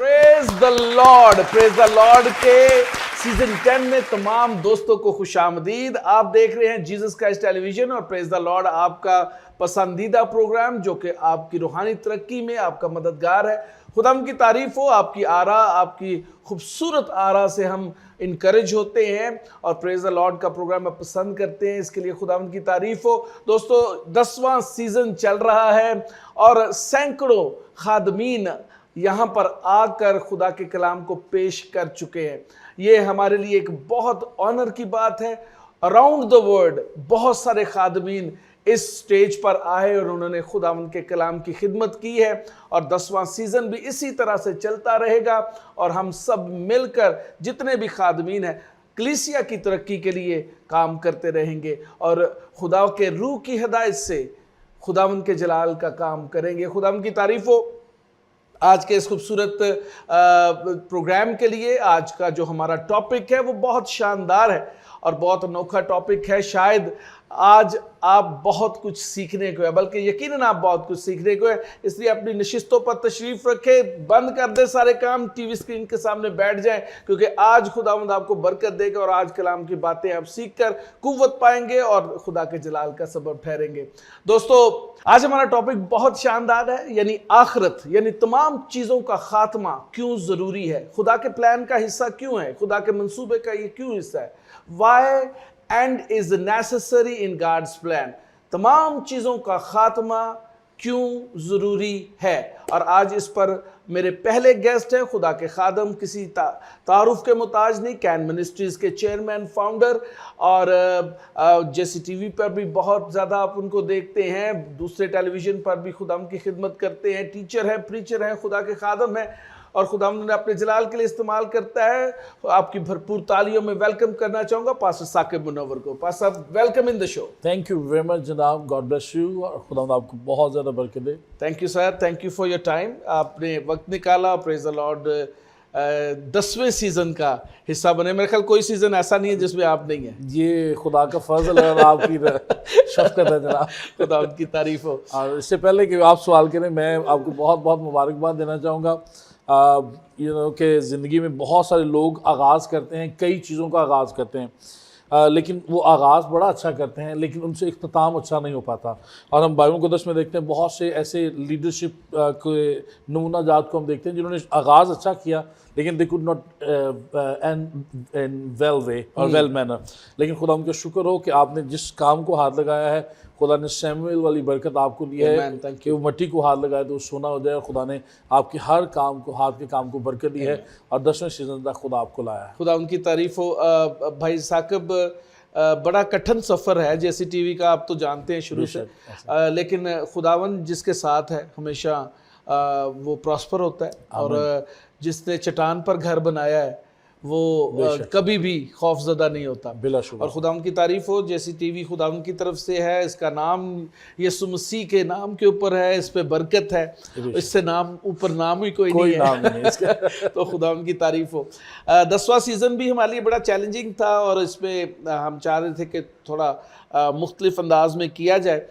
Praise the Lord के season 10 में तमाम दोस्तों को खुशामदीद। आप देख रहे हैं जीसस क्राइस्ट टेलीविजन और प्रेज द लॉर्ड आपका पसंदीदा प्रोग्राम जो कि आपकी रूहानी तरक्की में आपका मददगार है। खुदाम की तारीफ हो, आपकी आरा, आपकी खूबसूरत आरा से हम इनकरेज होते हैं और प्रेज द लॉर्ड का प्रोग्राम आप पसंद करते हैं, इसके लिए खुदाम की तारीफ हो। दोस्तों 10वां सीजन चल रहा है और सैकड़ों खादमीन यहाँ पर आकर खुदा के कलाम को पेश कर चुके हैं। ये हमारे लिए एक बहुत ऑनर की बात है। अराउंड द वर्ल्ड बहुत सारे खादमीन इस स्टेज पर आए और उन्होंने खुदावंद के कलाम की खिदमत की है और 10वां सीजन भी इसी तरह से चलता रहेगा और हम सब मिलकर जितने भी खादमीन हैं कलीसिया की तरक्की के लिए काम करते रहेंगे और खुदा के रूह की हिदायत से खुदावंद के जलाल का काम करेंगे। खुदावंद की तारीफ हो। आज के इस खूबसूरत प्रोग्राम के लिए आज का जो हमारा टॉपिक है वो बहुत शानदार है और बहुत अनोखा टॉपिक है। शायद आज आप बहुत कुछ सीखने को है, बल्कि यकीनन आप बहुत कुछ सीखने को है, इसलिए अपनी नशिस्तों पर तशरीफ रखें, बंद कर दे सारे काम, टीवी स्क्रीन के सामने बैठ जाएं, क्योंकि आज खुदावंद आपको बरकत देगा और आज कलाम की बातें आप सीख कर कुव्वत पाएंगे और खुदा के जलाल का सबब ठहरेंगे। दोस्तों आज हमारा टॉपिक बहुत शानदार है, यानी आखिरत, यानी तमाम चीज़ों का खात्मा क्यों ज़रूरी है, खुदा के प्लान का हिस्सा क्यों है, खुदा के मंसूबे का ये क्यों हिस्सा है। Why and is necessary in God's plan, तमाम चीज़ों का खात्मा क्यों ज़रूरी है। और आज इस पर मेरे पहले गेस्ट हैं, खुदा के खादम, किसी तारुफ के मुताज नहीं, कैन मिनिस्ट्रीज़ के चेयरमैन फाउंडर और जैसी टीवी पर भी बहुत ज़्यादा आप उनको देखते हैं, दूसरे टेलीविज़न पर भी खुदाम की खिदमत करते हैं, टीचर हैं, प्रीचर हैं, खुदा के खादम हैं और खुदा ने अपने जलाल के लिए इस्तेमाल करता है। आपकी भरपूर तालियों में वेलकम करना चाहूँगा पास्टर साकिब मुनव्वर को। Pastor welcome in the show. Thank you very much जनाब, गॉड ब्लेस यू और खुदा आपको बहुत ज़्यादा बरकत दे। Thank you sir, thank you for your time. आपने वक्त निकाला, प्रेज द लॉर्ड 10वें सीजन का हिस्सा बने। मेरे ख्याल कोई सीजन ऐसा नहीं है जिसमें आप नहीं है। ये खुदा का फजल है और आपकी शफ़क़त है जनाब, खुदा उनकी तारीफ हो। और इससे पहले कि आप सवाल करें, मैं आपको बहुत बहुत मुबारकबाद देना चाहूँगा। कि ज़िंदगी में बहुत सारे लोग आगाज़ करते हैं, कई चीज़ों का आगाज़ करते हैं, लेकिन वो आगाज़ बड़ा अच्छा करते हैं लेकिन उनसे इख्तिताम अच्छा नहीं हो पाता। और हम बाइबल मुक़द्दस में देखते हैं बहुत से ऐसे लीडरशिप के नमूना जात को हम देखते हैं जिन्होंने आगाज़ अच्छा किया लेकिन they could not end well way और वेल मैनर। लेकिन खुदा उनका शुक्र हो कि आपने जिस काम को हाथ लगाया है, खुदा ने शैमुएल वाली बरकत आपको दी है कि वो मट्टी को हाथ लगाए तो सोना हो जाए। खुदा ने आपके हर काम को, हाथ के काम को बरकत दी है और 10वें सीजन तक खुदा आपको लाया है। खुदा उनकी तारीफ हो। भाई साकिब, बड़ा कठिन सफ़र है जैसी टीवी का, आप तो जानते हैं शुरू से, लेकिन खुदावन जिसके साथ है हमेशा वो प्रॉस्पर होता है और जिसने चट्टान पर घर बनाया है वो कभी भी खौफजदा नहीं होता। बिलाशुबा। और खुदा उनकी तारीफ हो। जैसी टीवी खुदा उनकी तरफ से है, इसका नाम यीशु मसीह के नाम के ऊपर है, इस पे बरकत है, इससे नाम ऊपर नाम ही कोई नहीं है इसका तो खुदा उनकी तारीफ हो। 10वां सीज़न भी हमारे लिए बड़ा चैलेंजिंग था और इसमें हम चाह रहे थे कि थोड़ा मुख्तलिफ अंदाज में किया जाए,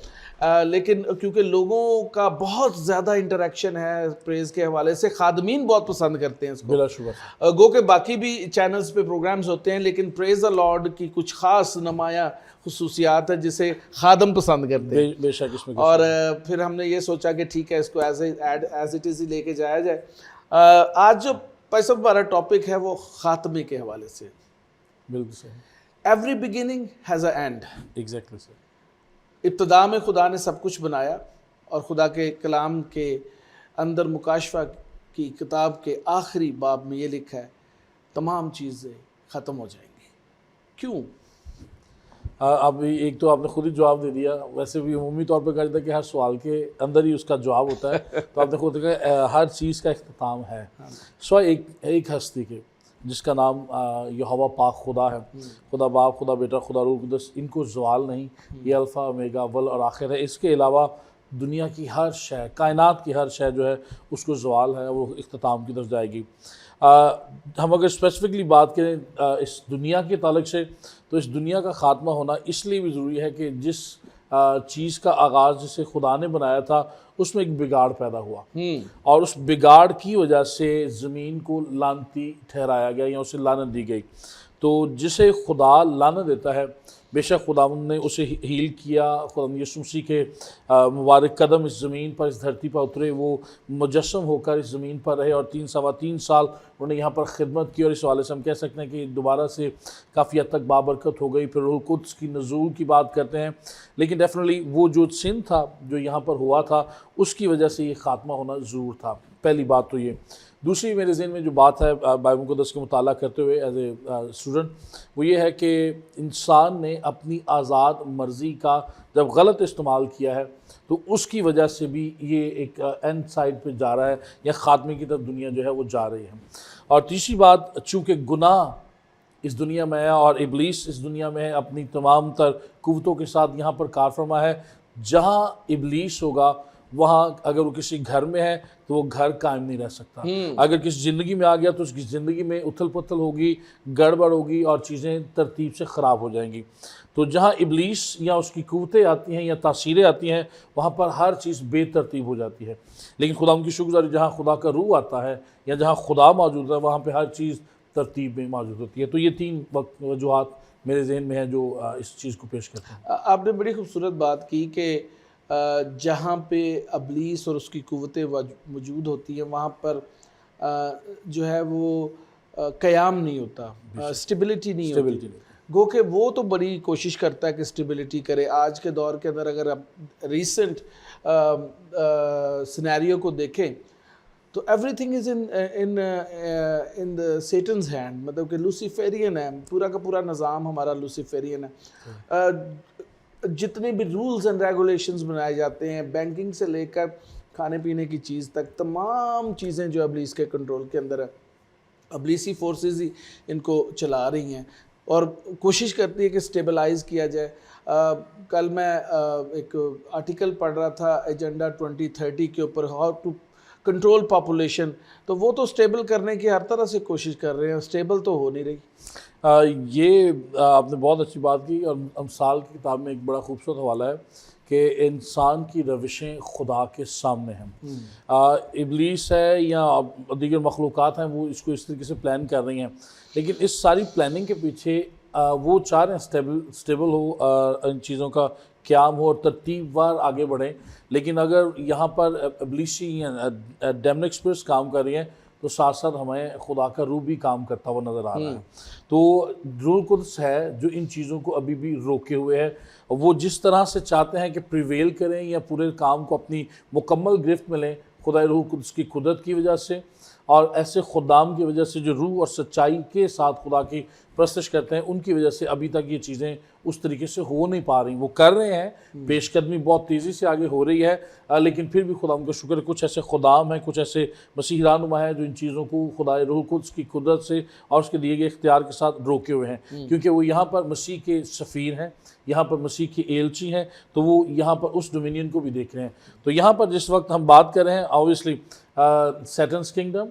लेकिन क्योंकि लोगों का बहुत ज़्यादा इंटरेक्शन है प्रेज़ के हवाले से, खादमीन बहुत पसंद करते हैं इसको। गो के बाकी भी चैनल्स पे प्रोग्राम्स होते हैं लेकिन प्रेज़ द लॉर्ड की कुछ ख़ास नुमाया खुसूसियात है जिसे खादम पसंद करते हैं। बेशक इसमें और फिर हमने ये सोचा कि ठीक है, इसको एज इट इज़ ही लेके जाया जाए। आज जो पैसा हमारा टॉपिक है वो खात्मे के हवाले से। बिल्कुल सही। Every beginning has a end. Exactly sir. इब्तिदा में खुदा ने सब कुछ बनाया और खुदा के कलाम के अंदर मुकाशफा की किताब के आखिरी बाब में ये लिखा है तमाम चीज़ें ख़त्म हो जाएंगी। क्यों? अब एक तो आपने खुद ही जवाब दे दिया। वैसे भी अमूमी तौर पर कहा जाता है कि हर सवाल के अंदर ही उसका जवाब होता है तो आपने खुद कहा हर चीज़ का इख्तिताम है। सो एक हस्ती के जिसका नाम यहोवा पाक खुदा है, खुदा बाप, खुदा बेटा, खुदा रूह कुद्दस, इनको ज़वाल नहीं, ये अल्फ़ा ओमेगा अव्वल और आखिर है। इसके अलावा दुनिया की हर शय, कायनात की हर शय जो है उसको ज़वाल है, वो इख्तिताम की तरफ जाएगी। हम अगर स्पेसिफिकली बात करें इस दुनिया के ताल्लुक से, तो इस दुनिया का ख़ात्मा होना इसलिए भी ज़रूरी है कि जिस चीज़ का आगाज़ जिसे खुदा ने बनाया था उसमें एक बिगाड़ पैदा हुआ, और उस बिगाड़ की वजह से ज़मीन को लानती ठहराया गया या उसे लानत दी गई। तो जिसे खुदा लानत देता है, बेशक खुदा ने उसे हील किया। खुदा यीशु मसीह के मुबारक कदम इस ज़मीन पर, इस धरती पर उतरे, वो मुजस्सम होकर इस ज़मीन पर रहे और 3 साल उन्होंने यहाँ पर खिदमत की। और इस हवाले से हम कह सकते हैं कि दोबारा से काफ़ी हद तक बाबरकत हो गई। फिर रूह कुद्स की नज़ूल की बात करते हैं, लेकिन डेफिनेटली वो जो सिन था जो यहाँ पर हुआ था उसकी वजह से ये ख़ात्मा होना ज़रूर था। पहली बात तो ये। दूसरी मेरे ज़हन में जो बात है बाइबल मुक़द्दस के मुताला करते हुए एज ए स्टूडेंट, वो ये है कि इंसान ने अपनी आज़ाद मर्ज़ी का जब गलत इस्तेमाल किया है तो उसकी वजह से भी ये एक एंड साइड पे जा रहा है या ख़ात्मे की तरफ दुनिया जो है वो जा रही है। और तीसरी बात, चूँकि गुनाह इस दुनिया में है और इब्लीस इस दुनिया में है अपनी तमाम तर कुव्वतों के साथ यहाँ पर कार फरमा है। जहाँ इब्लीस होगा वहाँ अगर वो किसी घर में है तो वो घर कायम नहीं रह सकता। अगर किसी ज़िंदगी में आ गया तो उसकी ज़िंदगी में उथल पुथल होगी, गड़बड़ होगी और चीज़ें तरतीब से ख़राब हो जाएंगी। तो जहाँ इब्लीस या उसकी कुव्वतें आती हैं या तासीरें आती हैं वहाँ पर हर चीज़ बेतरतीब हो जाती है। लेकिन खुदा उनकी शुक्रगुजारी, जहाँ खुदा का रूह आता है या जहाँ खुदा मौजूद है वहाँ पर हर चीज़ तरतीब में मौजूद होती है। तो ये 3 वजूहात मेरे जहन में हैं जो इस चीज़ को पेश करते हैं। आपने बड़ी खूबसूरत बात की कि जहाँ पे इब्लीस और उसकी कुव्वतें मौजूद होती हैं वहाँ पर जो है वो क़याम नहीं होता, स्टेबिलिटी नहीं होती। गो के वो तो बड़ी कोशिश करता है कि स्टेबिलिटी करे। आज के दौर के अंदर अगर आप रीसेंट सिनेरियो को देखें तो everything is in the Satan's hand, मतलब कि लूसीफेरियन है, पूरा का पूरा निज़ाम हमारा लूसीफेरियन है। जितने भी रूल्स एंड रेगुलेशंस बनाए जाते हैं, बैंकिंग से लेकर खाने पीने की चीज़ तक, तमाम चीज़ें जो इब्लीस के कंट्रोल के अंदर है, इब्लीसी फोर्सेस ही इनको चला रही हैं और कोशिश करती है कि स्टेबलाइज़ किया जाए। कल मैं एक आर्टिकल पढ़ रहा था एजेंडा 2030 के ऊपर, हाउ टू कंट्रोल पॉपुलेशन। तो वो तो स्टेबल करने की हर तरह से कोशिश कर रहे हैं, स्टेबल तो हो नहीं रही। ये आपने बहुत अच्छी बात की और अमसाल की किताब में एक बड़ा खूबसूरत हवाला है कि इंसान की रविशें खुदा के सामने हैं। इब्लीस है या दीगर मखलूक़ात हैं वो इसको इस तरीके से प्लान कर रही हैं, लेकिन इस सारी प्लानिंग के पीछे वो चाह रहे हैं स्टेबल हो, इन चीज़ों का क़याम हो और तरतीबवार आगे बढ़ें। लेकिन अगर यहाँ पर इब्लीसी या डेमनिक स्पिरिट्स काम कर रही हैं तो साथ साथ हमें खुदा का रूह भी काम करता हुआ नज़र आ रहा है। तो रूह कुद्स है जो इन चीज़ों को अभी भी रोके हुए है। वो जिस तरह से चाहते हैं कि प्रिवेल करें या पूरे काम को अपनी मुकम्मल गिरफ्त में लें, खुदा रूह कुद्स की कुदरत की वजह से और ऐसे खुदाम की वजह से जो रूह और सच्चाई के साथ खुदा की परस्तिश करते हैं, उनकी वजह से अभी तक ये चीज़ें उस तरीके से हो नहीं पा रही। वो कर रहे हैं, पेशकदमी बहुत तेज़ी से आगे हो रही है, लेकिन फिर भी खुदा उनका शुक्र, कुछ ऐसे खुदाम हैं, कुछ ऐसे मसीह रहनुमा हैं जो इन चीज़ों को खुदा रूह कुद्स की कुदरत से और उसके दिए गए इख्तियार के साथ रोके हुए हैं। क्योंकि वो यहाँ पर मसीह के सफ़ीर हैं, यहाँ पर मसीह के एलची हैं, तो वो यहाँ पर उस डोमिनियन को भी देख रहे हैं। तो यहाँ पर जिस वक्त हम बात कर रहे हैं ऑब्वियसली सैटन्स किंगडम,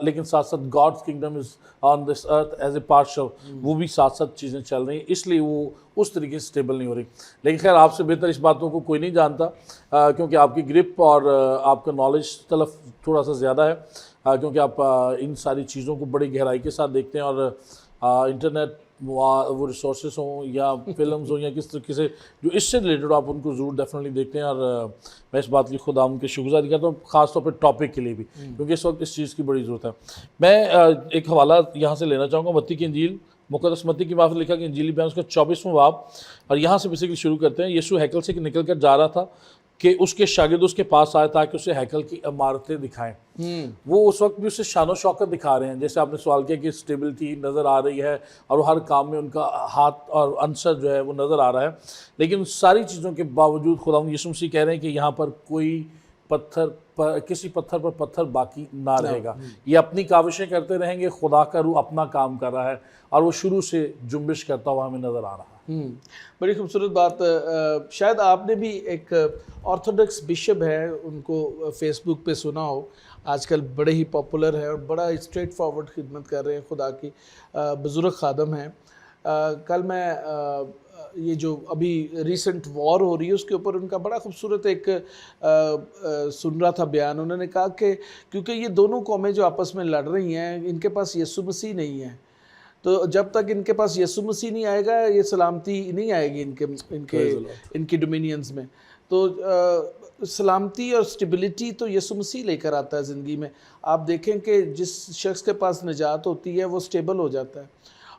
लेकिन साथ साथ God's kingdom is on this earth as a partial, वो भी साथ साथ चीज़ें चल रही हैं, इसलिए वो उस तरीके से स्टेबल नहीं हो रही। लेकिन खैर आपसे बेहतर इस बातों को कोई नहीं जानता, क्योंकि आपकी ग्रिप और आपका नॉलेज तलफ थोड़ा सा ज़्यादा है, क्योंकि आप इन सारी चीज़ों को बड़ी गहराई के साथ देखते हैं और इंटरनेट वो रिसोर्सेस हों या फिल्म्स हों या किस तरीके से जो इससे रिलेटेड आप उनको ज़रूर डेफिनेटली देखते हैं। और मैं इस बात की खुदा उनकी शुक्रगुजारी करता हूँ, ख़ासतौर पर टॉपिक के लिए भी, क्योंकि इस वक्त इस चीज़ की बड़ी ज़रूरत है। मैं एक हवाला यहाँ से लेना चाहूँगा, मत्ती की इंजील, मुक़द्दस मत्ती की माफ़ लिखा कि इंजीली बयान उसका 24वां बाब, और यहाँ से बेसिकली शुरू करते हैं। यीशु हैकल से निकल कर जा रहा था कि उसके शागिर्द उसके पास आए ताकि उसे हैकल की इमारतें दिखाएं। वो उस वक्त भी उसे शानो शौकत दिखा रहे हैं, जैसे आपने सवाल किया कि स्टेबिलिटी नज़र आ रही है और हर काम में उनका हाथ और अंसर जो है वो नज़र आ रहा है। लेकिन उन सारी चीज़ों के बावजूद खुदा यीशु मसीह कह रहे हैं कि यहाँ पर कोई किसी पत्थर पर पत्थर बाकी ना रहेगा। ये अपनी काविशें करते रहेंगे, खुदा का रूह अपना काम कर रहा है और वो शुरू से जुम्बिश करता हुआ हमें नज़र आ रहा है। बड़ी खूबसूरत बात। शायद आपने भी एक ऑर्थोडॉक्स बिशप है, उनको फेसबुक पे सुना हो, आजकल बड़े ही पॉपुलर है और बड़ा स्ट्रेट फॉरवर्ड खिदमत कर रहे हैं, खुदा की बुज़ुर्ग खादम हैं। कल मैं ये जो अभी रिसेंट वॉर हो रही है उसके ऊपर उनका बड़ा खूबसूरत एक सुन रहा था बयान। उन्होंने कहा कि क्योंकि ये दोनों कौमें जो आपस में लड़ रही हैं इनके पास यीशु मसीह नहीं है, तो जब तक इनके पास यीशु मसीह नहीं आएगा ये सलामती नहीं आएगी इनके डोमिनियंस में। तो सलामती और स्टेबिलिटी तो यीशु मसीह लेकर आता है ज़िंदगी में। आप देखें कि जिस शख्स के पास निजात होती है वो स्टेबल हो जाता है,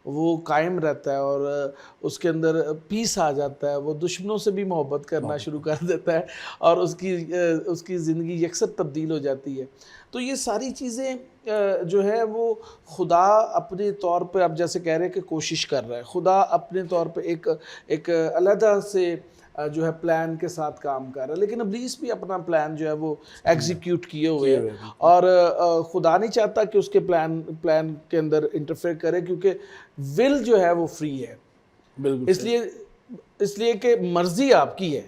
वो कायम रहता है और उसके अंदर पीस आ जाता है, वो दुश्मनों से भी मोहब्बत करना शुरू कर देता है और उसकी ज़िंदगी यकसर तब्दील हो जाती है। तो ये सारी चीज़ें जो है वो खुदा अपने तौर पे, आप जैसे कह रहे हैं कि कोशिश कर रहा है, खुदा अपने तौर पे एक अलग से जो है प्लान के साथ काम कर रहा है, लेकिन इब्लीस भी अपना प्लान जो है वो एग्जीक्यूट किए हुए है और खुदा नहीं चाहता कि उसके प्लान के अंदर इंटरफेयर करे, क्योंकि विल जो है वो फ्री है। इसलिए कि मर्जी आपकी है,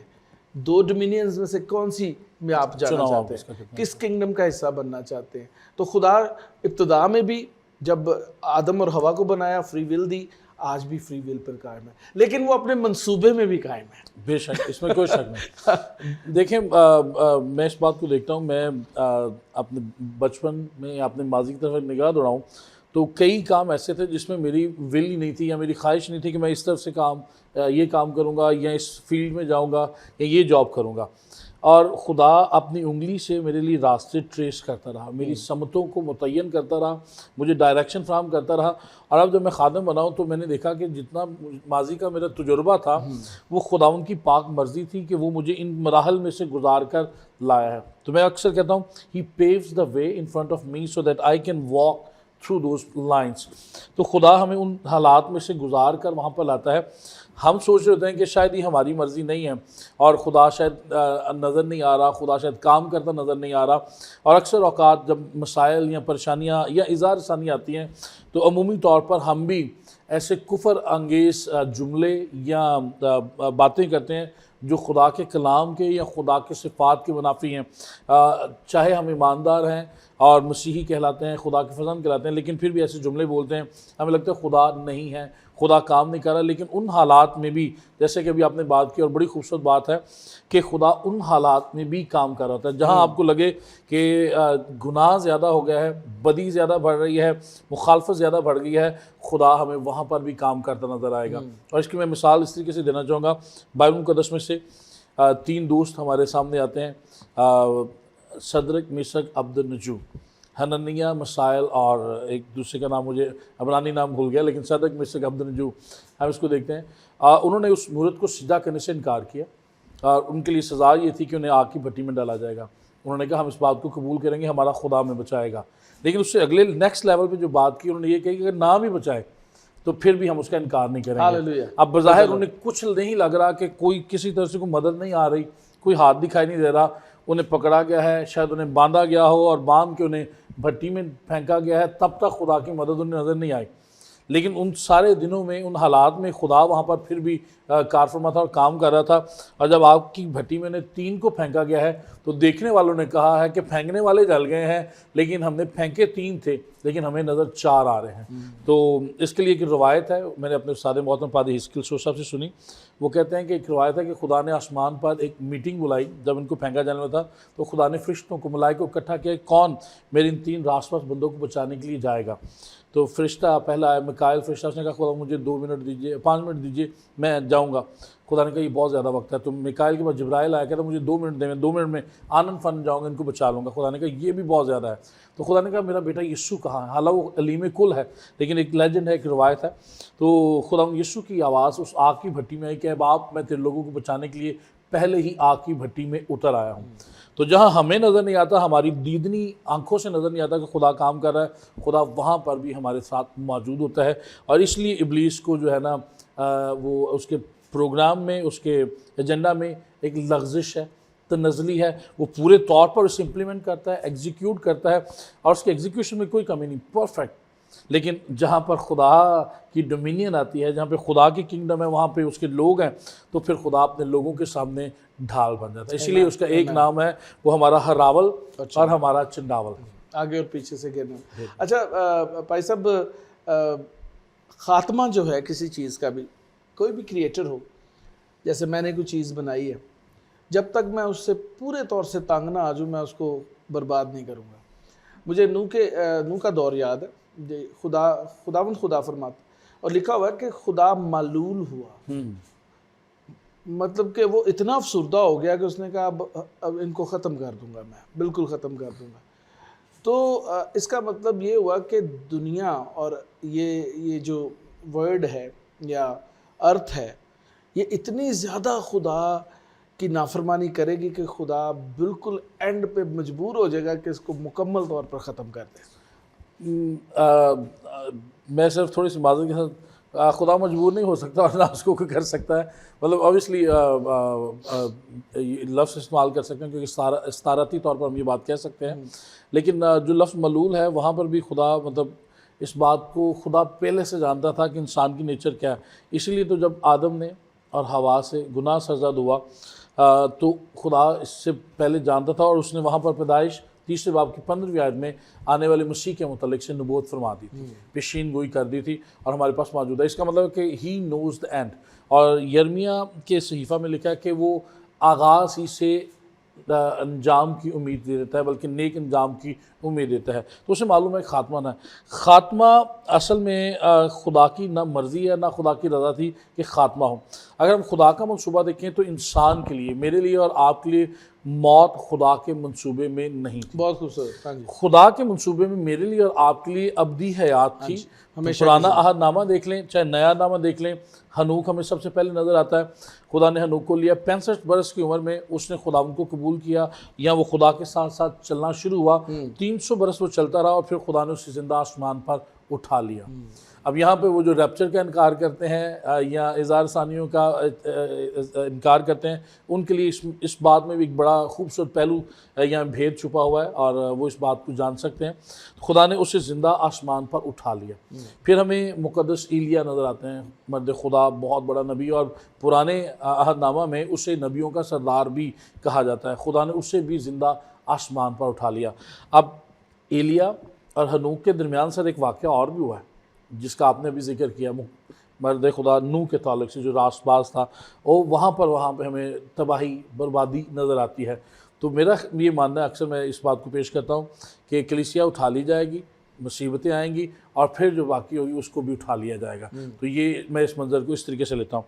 दो डोमिनियंस में से कौन सी में आप जाना चाहते हैं, किस किंगडम का हिस्सा बनना चाहते हैं। तो खुदा इब्तिदा में भी जब आदम और हवा को बनाया फ्री विल दी, आज भी फ्री विल पर कायम है, लेकिन वो अपने मंसूबे में भी कायम है। बेशक, इसमें कोई शक नहीं। देखें, मैं इस बात को देखता हूँ, मैं अपने बचपन में अपने माजी की तरफ निगाह दौड़ाऊँ तो कई काम ऐसे थे जिसमें मेरी विल ही नहीं थी या मेरी ख्वाहिश नहीं थी कि मैं इस तरफ से ये काम करूँगा या इस फील्ड में जाऊँगा या ये जॉब करूँगा। और खुदा अपनी उंगली से मेरे लिए रास्ते ट्रेस करता रहा, मेरी समतों को मुतय्यन करता रहा, मुझे डायरेक्शन फ्राहम करता रहा। और अब जब मैं खादम बनाऊँ तो मैंने देखा कि जितना माजी का मेरा तजुर्बा था वो खुदा उनकी पाक मर्जी थी कि वो मुझे इन मराहल में से गुजार कर लाया है। तो मैं अक्सर कहता हूँ, he paves the way in front of me so that I can walk through those lines. तो खुदा हमें उन हालात में से गुजार कर वहाँ पर लाता है। हम सोच रहे होते हैं कि शायद ये हमारी मर्ज़ी नहीं है और खुदा शायद नज़र नहीं आ रहा, खुदा शायद काम करता नज़र नहीं आ रहा। और अक्सर औकात जब मसाइल या परेशानियाँ या इज़हार सानी आती हैं तो अमूमी तौर पर हम भी ऐसे कुफर अंगेज़ जुमले या बातें करते हैं जो खुदा के कलाम के या खुदा के सिफ़ात के मुनाफी हैं। चाहे हम ईमानदार हैं और मसीही कहलाते हैं, खुदा के फज़न कहलाते हैं, लेकिन फिर भी ऐसे जुमले बोलते हैं, हमें लगता है खुदा नहीं है, खुदा काम नहीं कर रहा। लेकिन उन हालात में भी, जैसे कि अभी आपने बात की और बड़ी खूबसूरत बात है कि खुदा उन हालात में भी काम कर रहा था। जहाँ आपको लगे कि गुनाह ज़्यादा हो गया है, बदी ज़्यादा बढ़ रही है, मुखालफत ज़्यादा बढ़ गई है, खुदा हमें वहाँ पर भी काम करता नज़र आएगा। और इसकी मैं मिसाल इस तरीके से देना चाहूँगा, बाइबल मुक़द्दस में से 3 दोस्त हमारे सामने आते हैं, सदरक, मिशक, अब्दुन्नजू, हननिया, मिसाइल और एक दूसरे का नाम मुझे अबरानी नाम भूल गया, लेकिन सदरक, मिशक, अब्दुन्नजू हम इसको देखते हैं। उन्होंने उस मूरत को सिजदा करने से इनकार किया और उनके लिए सज़ा ये थी कि उन्हें आग की भट्टी में डाला जाएगा। उन्होंने कहा हम इस बात को कबूल करेंगे, हमारा खुदा हमें बचाएगा। लेकिन उससे अगले नेक्स्ट लेवल पे जो बात की उन्होंने ये कही कि अगर ना भी बचाए तो फिर भी हम उसका इनकार नहीं करेंगे। अब बज़ाहिर उन्हें कुछ नहीं लग रहा कि कोई किसी तरह से कोई मदद नहीं आ रही, कोई हाथ दिखाई नहीं दे रहा, उन्हें पकड़ा गया है, शायद उन्हें बांधा गया हो और बांध के उन्हें भट्टी में फेंका गया है, तब तक खुदा की मदद उन्हें नज़र नहीं आई। लेकिन उन सारे दिनों में, उन हालात में खुदा वहाँ पर फिर भी कार फरमा था और काम कर रहा था। और जब आग की भट्टी में 3 को फेंका गया है तो देखने वालों ने कहा है कि फेंकने वाले जल गए हैं, लेकिन हमने फेंके 3 थे, लेकिन हमें नज़र 4 आ रहे हैं। तो इसके लिए एक रवायत है, मैंने अपने सादे मोहतरम पादी हिस्किल साहब से सुनी। वो कहते हैं कि एक रवायत है कि खुदा ने आसमान पर एक मीटिंग बुलाई जब इनको फेंका जाने वाला था। तो खुदा ने फरिश्तों को, मलाइकों को इकट्ठा किया, कौन मेरे इन 3 रासपास बंदों को बचाने के लिए जाएगा। तो फरिश्ता पहला आया मिकाइल फरिश्ता, उसने कहा खुदा मुझे 2 मिनट दीजिए, 5 मिनट दीजिए, मैं जाऊँगा। खुदा ने कहा ये बहुत ज़्यादा वक्त है। तो मिकाइल के बाद जिब्राइल आया, कहता मुझे 2 मिनट दें, मैं 2 मिनट में आनन फन जाऊँगा, इनको बचा लूँगा। खुदा ने कहा ये भी बहुत ज़्यादा है। तो खुदा ने कहा मेरा बेटा यीशु कहाँ है? हालांकि वो अलीम कुल है, लेकिन एक लेजेंड है, एक रवायत है। तो खुदा यीशु की आवाज़ उस आग की भट्टी में आई कि बाप, मैं तेरे लोगों को बचाने के लिए पहले ही आग की भट्टी में उतर आया हूँ। तो जहाँ हमें नज़र नहीं आता, हमारी दीदनी आंखों से नज़र नहीं आता कि खुदा काम कर रहा है, खुदा वहाँ पर भी हमारे साथ मौजूद होता है। और इसलिए इब्लीस को जो है ना, वो उसके प्रोग्राम में, उसके एजेंडा में एक लग़ज़िश है, तनज़ली है, वो पूरे तौर पर उसे इम्प्लीमेंट करता है, एग्जीक्यूट करता है और उसके एग्जीक्यूशन में कोई कमी नहीं, परफेक्ट। लेकिन जहाँ पर खुदा की डोमिनियन आती है, जहाँ पे खुदा की किंगडम है, वहाँ पे उसके लोग हैं, तो फिर खुदा अपने लोगों के सामने ढाल बन जाता है। इसीलिए उसका एक नाम है, वो हमारा हरावल और हमारा चंडावल, आगे और पीछे से गिरना। अच्छा भाई साहब, खात्मा जो है किसी चीज़ का भी, कोई भी क्रिएटर हो, जैसे मैंने कोई चीज़ बनाई है, जब तक मैं उससे पूरे तौर से तंग ना आ जाऊँ, मैं उसको बर्बाद नहीं करूँगा। मुझे नूह का दौर याद है, खुदावंद खुदा फरमाता, और लिखा हुआ है कि खुदा मालूल हुआ, मतलब कि वो इतना अफसुर्दा हो गया कि उसने कहा अब इनको ख़त्म कर दूंगा, मैं बिल्कुल ख़त्म कर दूंगा। तो इसका मतलब ये हुआ कि दुनिया और ये जो वर्ड है या अर्थ है, ये इतनी ज़्यादा खुदा की नाफरमानी करेगी कि खुदा बिल्कुल एंड पे मजबूर हो जाएगा कि इसको मुकम्मल तौर पर ख़त्म कर दे। मैं सिर्फ थोड़ी सी माज़रत के साथ, खुदा मजबूर नहीं हो सकता और ना उसको कोई कर सकता है। मतलब ऑब्वियसली लफ्ज़ इस्तेमाल कर सकते हैं क्योंकि इस्तारती तौर पर हम ये बात कह सकते हैं, लेकिन जो लफ्ज़ मलूल है वहाँ पर भी खुदा, मतलब इस बात को खुदा पहले से जानता था कि इंसान की नेचर क्या है। इसीलिए तो जब आदम ने और हवा से गुनाह सरज़द हुआ तो खुदा इससे पहले जानता था और उसने वहाँ पर पैदाइश 3 बाब की 15वीं आयत में आने वाले मसीह के मुतल्लिक से नबूवत फरमा दी थी, पेशीन गोई कर दी थी और हमारे पास मौजूद है। इसका मतलब है कि ही नोज़ द एंड। और यर्मिया के सहीफ़ा में लिखा है कि वो आगाज़ ही से अंजाम की उम्मीद दे देता है, बल्कि नेक अंजाम की उम्मीद देता है। तो उसे मालूम है ख़ात्मा ना, ख़ात्मा असल में खुदा की ना मर्ज़ी है ना खुदा की रज़ा थी कि ख़ात्मा हो। अगर हम खुदा का मनसूबा देखें तो इंसान के लिए, मेरे लिए और आपके लिए मौत खुदा के मंसूबे में नहीं थी। बहुत खूबसूरत। हाँ जी। खुदा के मंसूबे में मेरे लिए और आपके लिए अब्दी हयात थी। हमेशा पुराना अहदनामा देख लें चाहे नया नामा देख लें, हनूक हमें सबसे पहले नज़र आता है। खुदा ने हनूक को लिया, 65 बरस की उम्र में उसने खुदा उनको कबूल किया, या वो खुदा के साथ साथ चलना शुरू हुआ। 300 बरस वो चलता रहा और फिर खुदा ने उसे ज़िंदा आसमान पर उठा लिया। अब यहाँ पे वो जो रैप्चर का इनकार करते हैं या इज़हार सानियों का इनकार करते हैं, उनके लिए इस बात में भी एक बड़ा खूबसूरत पहलू या भेद छुपा हुआ है और वो इस बात को जान सकते हैं। खुदा ने उसे ज़िंदा आसमान पर उठा लिया। फिर हमें मुक़द्दस एलिया नज़र आते हैं, मर्द खुदा, बहुत बड़ा नबी, और पुराने अहदनामा में उसे नबियों का सरदार भी कहा जाता है। खुदा ने उसे भी ज़िंदा आसमान पर उठा लिया। अब एलिया और हनूक के दरमियान सर एक वाक़या और भी हुआ है जिसका आपने भी जिक्र किया, मर्द खुदा नूह के ताल्लुक से जो रास्तबाज था, और वहाँ पे हमें तबाही बर्बादी नज़र आती है। तो मेरा ये मानना है, अक्सर मैं इस बात को पेश करता हूँ कि कलीसिया उठा ली जाएगी, मुसीबतें आएंगी और फिर जो बाकी होगी उसको भी उठा लिया जाएगा। तो ये मैं इस मंज़र को इस तरीके से लेता हूँ।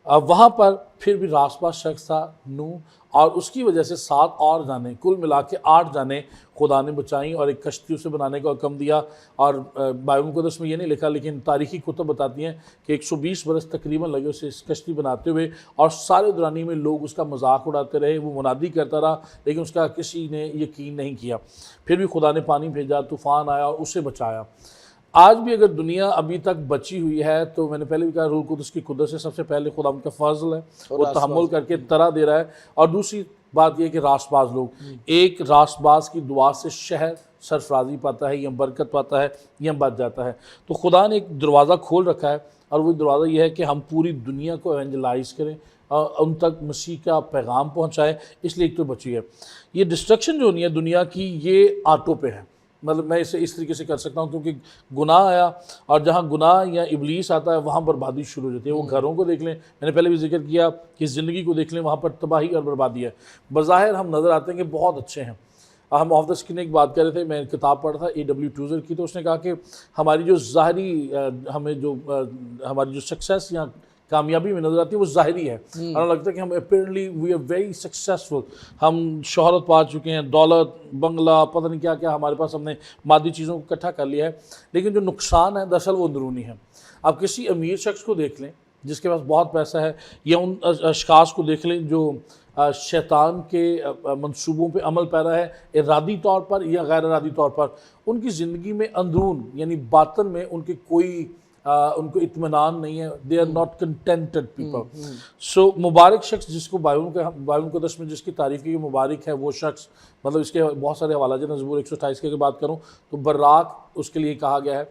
अब वहाँ पर फिर भी रास्तबाज शख्स था नूह, और उसकी वजह से 7 और जाने, कुल मिला के 8 जाने खुदा ने बचाई और एक कश्ती उसे बनाने का हुक्म दिया। और बाइबल मुक़द्दस में ये नहीं लिखा, लेकिन तारीख़ी कुतुब बताती हैं कि 120 बरस तकरीबन लगे उसे इस कश्ती बनाते हुए, और सारे दौरानी में लोग उसका मजाक उड़ाते रहे, वो मुनादी करता रहा, लेकिन उसका किसी ने यकीन नहीं किया। फिर भी खुदा ने पानी भेजा, तूफ़ान आया और उसे बचाया। आज भी अगर दुनिया अभी तक बची हुई है तो मैंने पहले भी कहा, रूह कुदस की कुदरत से सबसे पहले खुदा उनका फजल है, वो तहम्मुल करके तरह दे रहा है। और दूसरी बात यह कि रास्तबाज लोग, एक रास्तबाज की दुआ से शहर सरफराजी पाता है या बरकत पाता है या बच जाता है। तो खुदा ने एक दरवाज़ा खोल रखा है, और वो दरवाज़ा ये है कि हम पूरी दुनिया को एवेंजलाइज करें, उन तक मसीह का पैगाम पहुँचाएँ। इसलिए एक तो बची है। ये डिस्ट्रक्शन जो नहीं है दुनिया की, ये आटो पे है। मतलब मैं इसे इस तरीके से कर सकता हूँ क्योंकि गुनाह आया, और जहाँ गुनाह या इब्लीस आता है वहाँ बर्बादी शुरू हो जाती है। वो घरों को देख लें, मैंने पहले भी जिक्र किया कि ज़िंदगी को देख लें, वहाँ पर तबाही और बर्बादी है। बज़ाहिर हम नज़र आते हैं कि बहुत अच्छे हैं। हम ऑफ द स्क्रीन एक बात कर रहे थे, मैं किताब पढ़ था A.W. टूज़र की, तो उसने कहा कि हमारी जो ज़ाहरी हमारी जो सक्सेस या कामयाबी में नज़र आती है वो ज़ाहिरी है। और लगता है कि हम apparently we are very successful, हम शोहरत पा चुके हैं, दौलत, बंगला, पता नहीं क्या क्या हमारे पास, हमने मादी चीज़ों को इकट्ठा कर लिया है। लेकिन जो नुकसान है दरअसल वो अंदरूनी है। आप किसी अमीर शख्स को देख लें जिसके पास बहुत पैसा है, या उन अशखास को देख लें जो शैतान के मंसूबों पे अमल पैरा है, इरादी तौर पर या गैर इरादी तौर पर, उनकी ज़िंदगी में अंदरून यानी बातन में उनको इत्मीनान नहीं है। They are not contented people. So मुबारक शख्स जिसको बाइबल मुक़द्दस में जिसकी तारीफ़ की मुबारक है वो शख्स, मतलब इसके बहुत सारे हवाला हैं। ज़बूर 128 की अगर बात करूँ तो बर्राक उसके लिए कहा गया है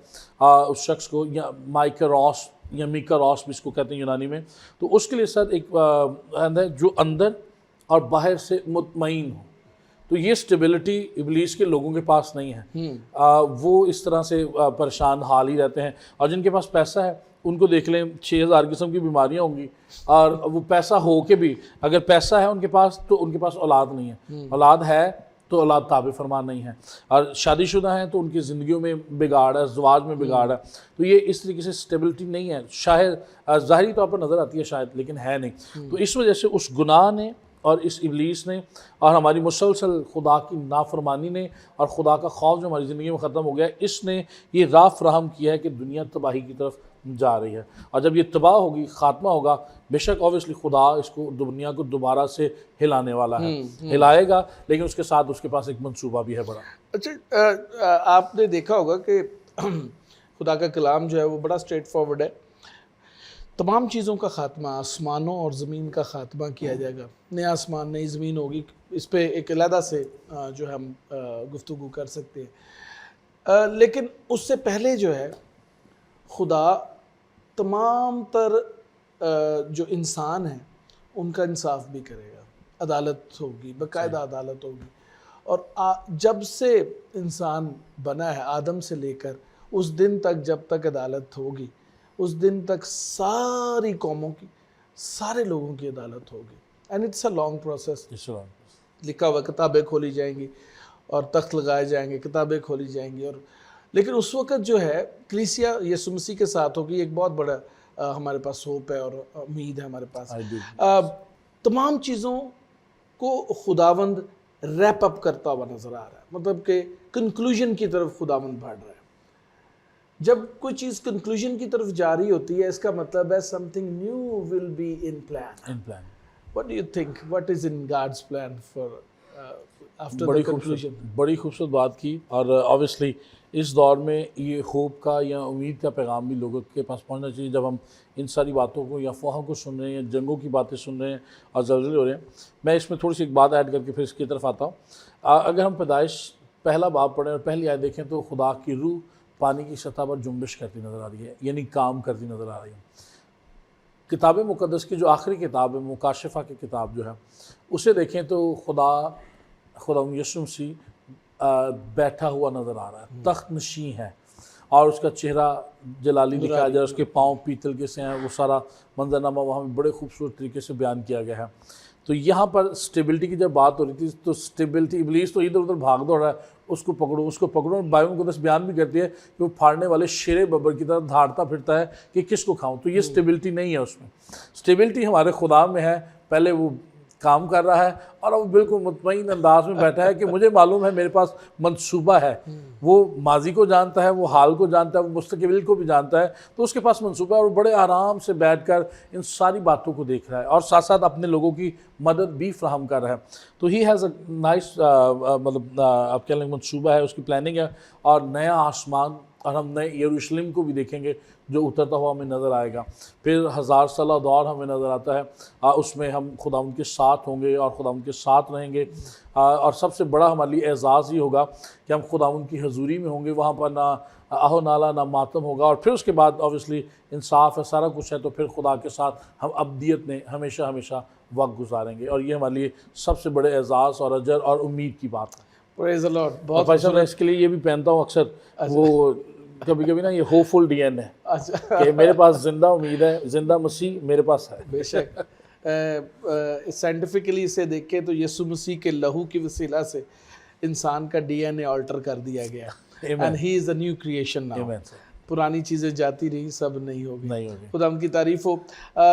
उस शख्स को, या माइकरॉस या मीकरॉस भी इसको कहते हैं यूनानी में। तो उसके लिए सर एक है जो अंदर और बाहर से मुतमईन हो। तो ये स्टेबिलिटी इब्लीस के लोगों के पास नहीं है। वो इस तरह से परेशान हाल ही रहते हैं। और जिनके पास पैसा है उनको देख लें 6000 किस्म की बीमारियां होंगी, और वो पैसा हो के भी, अगर पैसा है उनके पास तो उनके पास औलाद नहीं है, औलाद है तो औलाद ताबे फरमान नहीं है, और शादीशुदा हैं तो उनकी ज़िंदगियों में बिगाड़ है, ज़वाज में बिगाड़ है। तो ये इस तरीके से स्टेबिलिटी नहीं है, शायद ज़ाहरी तौर पर नज़र आती है शायद, लेकिन है नहीं। तो इस वजह से उस गुनाह ने और इस इब्लीस ने और हमारी मुसलसल खुदा की नाफरमानी ने और खुदा का खौफ जो हमारी ज़िंदगी में ख़त्म हो गया, इसने ये राह फराहम किया है कि दुनिया तबाही की तरफ जा रही है। और जब ये तबाह होगी, ख़ात्मा होगा, बेशक ऑब्वियसली खुदा इसको दुनिया को दोबारा से हिलाने वाला है, हिलाएगा, लेकिन उसके साथ उसके पास एक मंसूबा भी है बड़ा। अच्छा, आपने देखा होगा कि खुदा का कलाम जो है वो बड़ा स्ट्रेट फॉरवर्ड है। तमाम चीज़ों का ख़ात्मा, आसमानों और ज़मीन का ख़ात्मा किया जाएगा, नया आसमान नई ज़मीन होगी। इस पे एक अलहदा से जो हम गुफ्तगू कर सकते हैं, लेकिन उससे पहले जो है खुदा तमाम तर जो इंसान हैं उनका इंसाफ भी करेगा, अदालत होगी, बाकायदा अदालत होगी। और जब से इंसान बना है आदम से लेकर उस दिन तक, जब तक अदालत होगी, उस दिन तक सारी कौमों की, सारे लोगों की अदालत होगी। And it's a long process. लिखा हुआ किताबें खोली जाएंगी और तख्त लगाए जाएंगे, किताबें खोली जाएंगी। और लेकिन उस वक़्त जो है कलीसिया यीशु मसीह के साथ होगी, एक बहुत बड़ा हमारे पास होप है और उम्मीद है हमारे पास। तमाम चीज़ों को खुदावंद रैप अप करता हुआ नज़र आ रहा है, मतलब कि कंक्लूजन की तरफ खुदावंद बढ़ रहा है। जब कोई चीज़ कंक्लूजन की तरफ जा रही होती है, इसका मतलब है something new will be in plan. What do you think, what is in God's plan for after the conclusion? बड़ी खूबसूरत बात की। और ऑब्वियसली इस दौर में ये होप का या उम्मीद का पैगाम भी लोगों के पास पहुंचना चाहिए। जब हम इन सारी बातों को या अफवाहों को सुन रहे हैं या जंगों की बातें सुन रहे हैं और ज़लज़ले हो रहे हैं, मैं इसमें थोड़ी सी एक बात ऐड करके फिर इसकी तरफ आता हूँ। अगर हम पैदाइश पहला बाब पढ़ें और पहली आयत देखें तो खुदा की रूह पानी की सतह पर जुम्बिश करती नज़र आ रही है, यानी काम करती नज़र आ रही है। किताब मुक़द्दस की जो आखिरी किताब है, मुकाशिफ़ा की किताब जो है, उसे देखें तो खुदा यीशु मसीह बैठा हुआ नज़र आ रहा है, तख्त नशीं है, और उसका चेहरा जलाली दिखाया जाए, उसके पाँव पीतल के से हैं, वो सारा मंजरनामा वहाँ भी बड़े खूबसूरत तरीके से बयान किया गया है। तो यहाँ पर स्टेबिलिटी की जब बात हो रही थी तो स्टेबिलिटी, इब्लीस तो इधर उधर भाग दौड़ रहा है, उसको पकड़ो उसको पकड़ो। बाइबल मुक़द्दस बयान भी करती है कि वो फाड़ने वाले शेरे बब्बर की तरह धाड़ता फिरता है कि किसको खाऊं। तो ये स्टेबिलिटी नहीं है उसमें। स्टेबिलिटी हमारे खुदा में है। पहले वो काम कर रहा है और अब बिल्कुल मुतमईन अंदाज में बैठा है कि मुझे मालूम है मेरे पास मंसूबा है। वो माजी को जानता है, वो हाल को जानता है, वो मुस्तकबिल को भी जानता है, तो उसके पास मंसूबा है और बड़े आराम से बैठकर इन सारी बातों को देख रहा है और साथ साथ अपने लोगों की मदद भी फ्राहम कर रहा है। तो ही हैज़ अ नाइस मतलब आप कह लें मंसूबा है, उसकी प्लानिंग है। और नया आसमान और हम नए यरूशलेम को भी देखेंगे जो उतरता हुआ हमें नज़र आएगा। फिर 1000 साल दौर हमें नज़र आता है, उसमें हम खुदा उनके साथ होंगे और खुदा उनके साथ रहेंगे। और सबसे बड़ा हमारे लिए एजाज़ ही होगा कि हम खुदा उनकी हजूरी में होंगे, वहाँ पर ना आहो नाला ना मातम होगा। और फिर उसके बाद ऑब्वियसली इंसाफ है, सारा कुछ है। तो फिर खुदा के साथ हम अब्दियत में हमेशा हमेशा वक्त गुजारेंगे और ये हमारे लिए सबसे बड़े एजाज़ और अजर और उम्मीद की बात है। Praise the Lord. बहुत भाई साहब, मैं इसके लिए ये भी पहनता हूँ अक्सर, वो कभी कभी ना ये होपफुल डीएन है कि मेरे पास जिंदा उम्मीद है, जिंदा मसीह मेरे पास है। बेशक साइंटिफिकली इसे देखें तो यीशु मसीह के लहू की वसीला से इंसान का डीएनए ऑल्टर कर दिया गया and he is a new creation now. पुरानी चीज़ें जाती रही, सब नहीं होगी। खुदा उनकी तारीफ हो।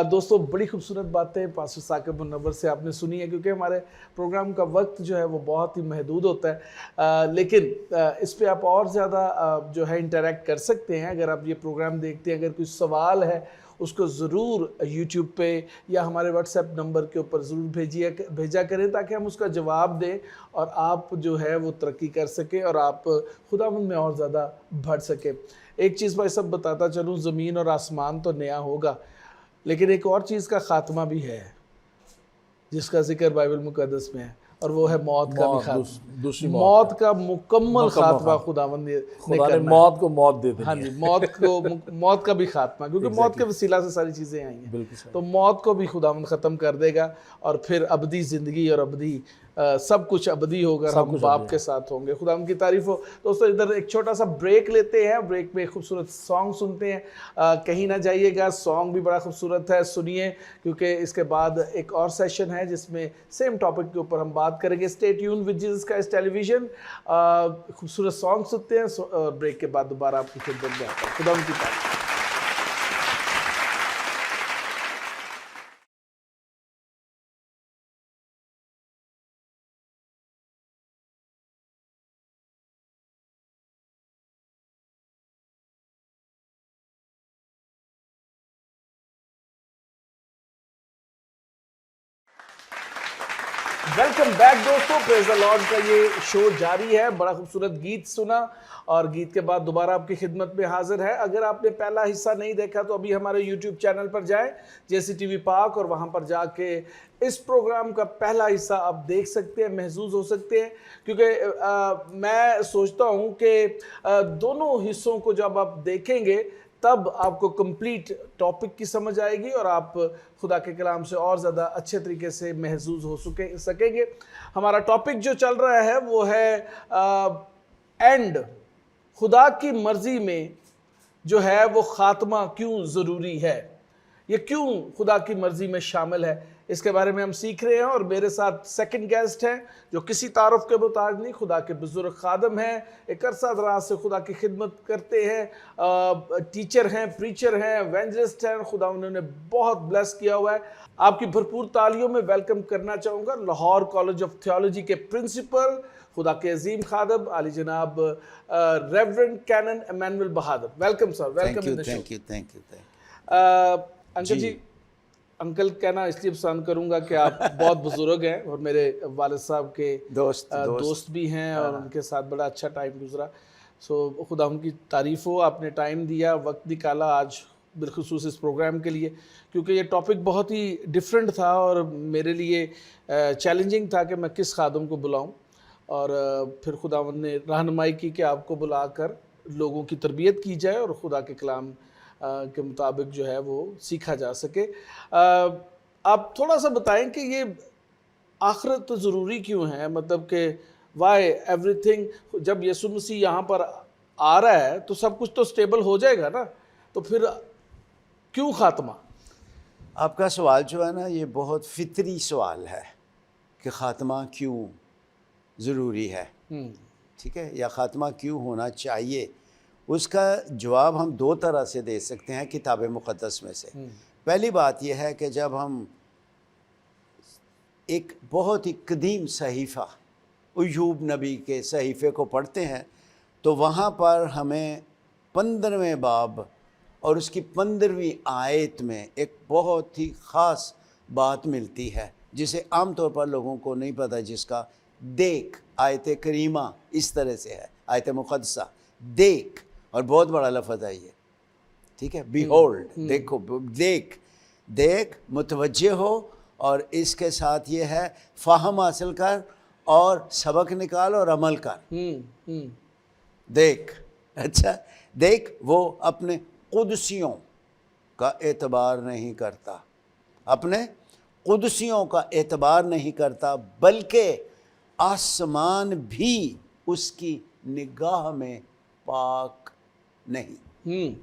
दोस्तों, बड़ी खूबसूरत बातें पास्टर साकिब मुनव्वर से आपने सुनी है, क्योंकि हमारे प्रोग्राम का वक्त जो है वो बहुत ही महदूद होता है, लेकिन इस पे आप और ज़्यादा जो है इंटरेक्ट कर सकते हैं। अगर आप ये प्रोग्राम देखते हैं, अगर कोई सवाल है उसको ज़रूर यूट्यूब पे या हमारे व्हाट्सएप नंबर के ऊपर ज़रूर भेजा करें, ताकि हम उसका जवाब दें और आप जो है वो तरक्की कर सकें और आप खुदावंद में और ज़्यादा बढ़ सकें। एक चीज़ भाई सब बताता चलूँ, ज़मीन और आसमान तो नया होगा, लेकिन एक और चीज़ का ख़ात्मा भी है जिसका जिक्र बाइबल मुक़द्दस में है, और वो है मौत का भी खात्मा। मौत का मुकम्मल खात्मा खुदावंद ने करना, मौत को मौत दे देनी। हाँ जी, मौत का भी खात्मा, क्योंकि मौत के वसीला से सारी चीज़ें आई हैं। तो मौत को भी खुदावंद ख़त्म कर देगा और फिर अबदी ज़िंदगी और अबदी सब कुछ अबदी होगा, सब हम कुछ बाप अबदी के साथ होंगे। खुदा उनकी तारीफ हो। दोस्तों इधर एक छोटा सा ब्रेक लेते हैं, ब्रेक में खूबसूरत सॉन्ग सुनते हैं। कहीं ना जाइएगा, सॉन्ग भी बड़ा खूबसूरत है, सुनिए, क्योंकि इसके बाद एक और सेशन है जिसमें सेम टॉपिक के ऊपर हम बात करेंगे। Stay tune with Jesus Christ television. खूबसूरत सॉन्ग सुनते हैं और ब्रेक के बाद दोबारा आपकी खिदमत में आता है। खुदा उनकी तारीफ। वेलकम बैक दोस्तों, प्रेज द लॉर्ड का ये शो जारी है। बड़ा खूबसूरत गीत सुना और गीत के बाद दोबारा आपकी खिदमत में हाजिर है। अगर आपने पहला हिस्सा नहीं देखा तो अभी हमारे यूट्यूब चैनल पर जाएं, JCTV पाक, और वहां पर जाके इस प्रोग्राम का पहला हिस्सा आप देख सकते हैं, महसूस हो सकते हैं। क्योंकि मैं सोचता हूं कि दोनों हिस्सों को जब आप देखेंगे तब आपको कंप्लीट टॉपिक की समझ आएगी और आप खुदा के कलाम से और ज़्यादा अच्छे तरीके से महसूस हो सकेंगे। हमारा टॉपिक जो चल रहा है वो है एंड, खुदा की मर्जी में जो है वो खात्मा क्यों ज़रूरी है, ये क्यों खुदा की मर्जी में शामिल है, इसके बारे में हम सीख रहे हैं। और मेरे साथ सेकंड गेस्ट हैं जो किसी तारुफ के मुताबिक नहीं, खुदा के बुजुर्ग खादम हैं, एक अरसा दराज से खुदा की खिदमत करते हैं, टीचर हैं, प्रीचर हैं, एवेंजलिस्ट हैं। खुदा उन्होंने बहुत ब्लेस किया हुआ है। आपकी भरपूर तालियों में वेलकम करना चाहूँगा लाहौर कॉलेज ऑफ थियोलॉजी के प्रिंसिपल, खुदा के अजीम खादम आली जनाब reverend canon Emmanuel Bahadur. Welcome sir, welcome in the show. Thank you. Uncle ji, uncle कहना इसलिए पसंद करूंगा कि आप बहुत बुजुर्ग हैं और मेरे वालिद साहब के दोस्त भी हैं और उनके साथ बड़ा अच्छा टाइम गुजरा। सो खुदा उनकी तारीफ हो, आपने टाइम दिया, वक्त निकाला आज बिलखुसूस इस प्रोग्राम के लिए, क्योंकि ये टॉपिक बहुत ही डिफरेंट था और मेरे लिए चैलेंजिंग था कि मैं किस खादम को बुलाऊं। और फिर खुदा ने रहनुमाई की कि आपको बुलाकर लोगों की तरबियत की जाए और खुदा के कलाम के मुताबिक जो है वो सीखा जा सके। आप थोड़ा सा बताएं कि ये आखिरत तो ज़रूरी क्यों है, मतलब कि वाई एवरीथिंग, जब यीशु मसीह यहाँ पर आ रहा है तो सब कुछ तो स्टेबल हो जाएगा ना, तो फिर क्यों खात्मा? आपका सवाल जो है ना, ये बहुत फितरी सवाल है कि ख़ात्मा क्यों ज़रूरी है, ठीक है, या ख़ात्मा क्यों होना चाहिए। उसका जवाब हम दो तरह से दे सकते हैं किताब मुक़द्दस में से। पहली बात यह है कि जब हम एक बहुत ही कदीम सहीफ़ा अय्यूब नबी के सहीफ़े को पढ़ते हैं तो वहाँ पर हमें 15वें बाब और उसकी 15वीं आयत में एक बहुत ही ख़ास बात मिलती है जिसे आम तौर पर लोगों को नहीं पता, जिसका देख, आयत करीमा इस तरह से है, आयत मुक़द्दसा, देख, और बहुत बड़ा लफ्ज़ है ये, ठीक है, बीहोल्ड, देखो, देख, देख, मुतवज्जे हो, और इसके साथ ये है फ़हम हासिल कर और सबक निकाल और अमल कर। देख, अच्छा, देख, वो अपने कुदसियों का एतबार नहीं करता, अपने कुदसियों का एतबार नहीं करता, बल्कि आसमान भी उसकी निगाह में पाक नहीं।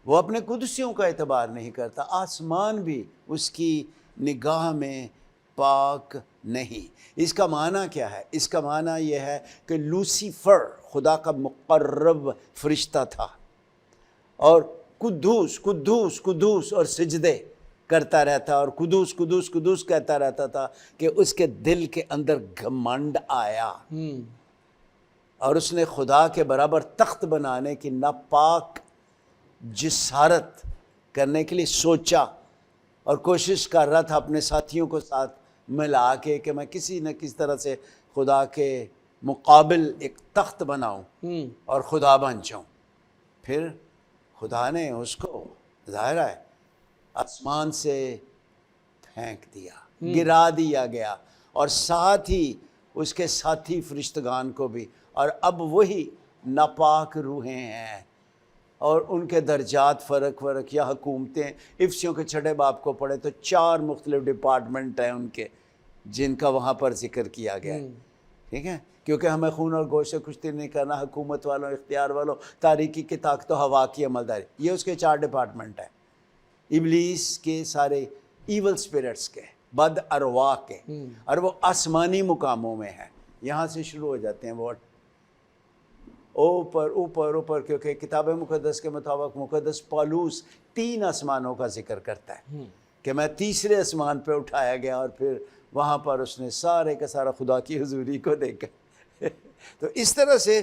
वो अपने कुदसियों का एतबार नहीं करता, आसमान भी उसकी निगाह में पाक नहीं। इसका माना क्या है? इसका माना यह है कि लूसीफर खुदा का मुक़र्रब फरिश्ता था और कुद्दूस कुद्दूस कुद्दूस और सिजदे करता रहता और कुद्दूस कुद्दूस कुद्दूस कहता रहता था कि उसके दिल के अंदर घमंड आया और उसने खुदा के बराबर तख्त बनाने की नापाक जिसारत करने के लिए सोचा और कोशिश कर रहा था अपने साथियों को साथ मिला के कि मैं किसी न किसी तरह से खुदा के मुकाबिल एक तख्त बनाऊं और खुदा बन जाऊं। फिर खुदा ने उसको ज़ाहिर है आसमान से फेंक दिया, गिरा दिया गया, और साथ ही उसके साथी फरिश्तगान को भी। और अब वही नापाक रूहें हैं और उनके दर्जात फ़र्क या हुकूमतें। इफ्सियों के 6 बाब को पढ़े तो 4 मुख्तलिफ डिपार्टमेंट हैं उनके, जिनका वहाँ पर जिक्र किया गया है, ठीक है। क्योंकि हमें खून और गोश्त से कुश्ती नहीं करना, हुकूमत वालों, इख्तियार वालों, तारीकी की ताकतों, हवा की अमलदारी, ये उसके 4 डिपार्टमेंट हैं। इब्लीस के सारे ईवल स्पिरिट्स के, बद अरवा के, और वो आसमानी मुकामों में है। यहाँ से शुरू हो जाते हैं वो ऊपर ऊपर ऊपर, क्योंकि किताब मुक़द्दस के मुताबिक मुक़द्दस पौलुस 3 आसमानों का जिक्र करता है कि मैं तीसरे आसमान पे उठाया गया और फिर वहाँ पर उसने सारे का सारा खुदा की हुजूरी को देखा। तो इस तरह से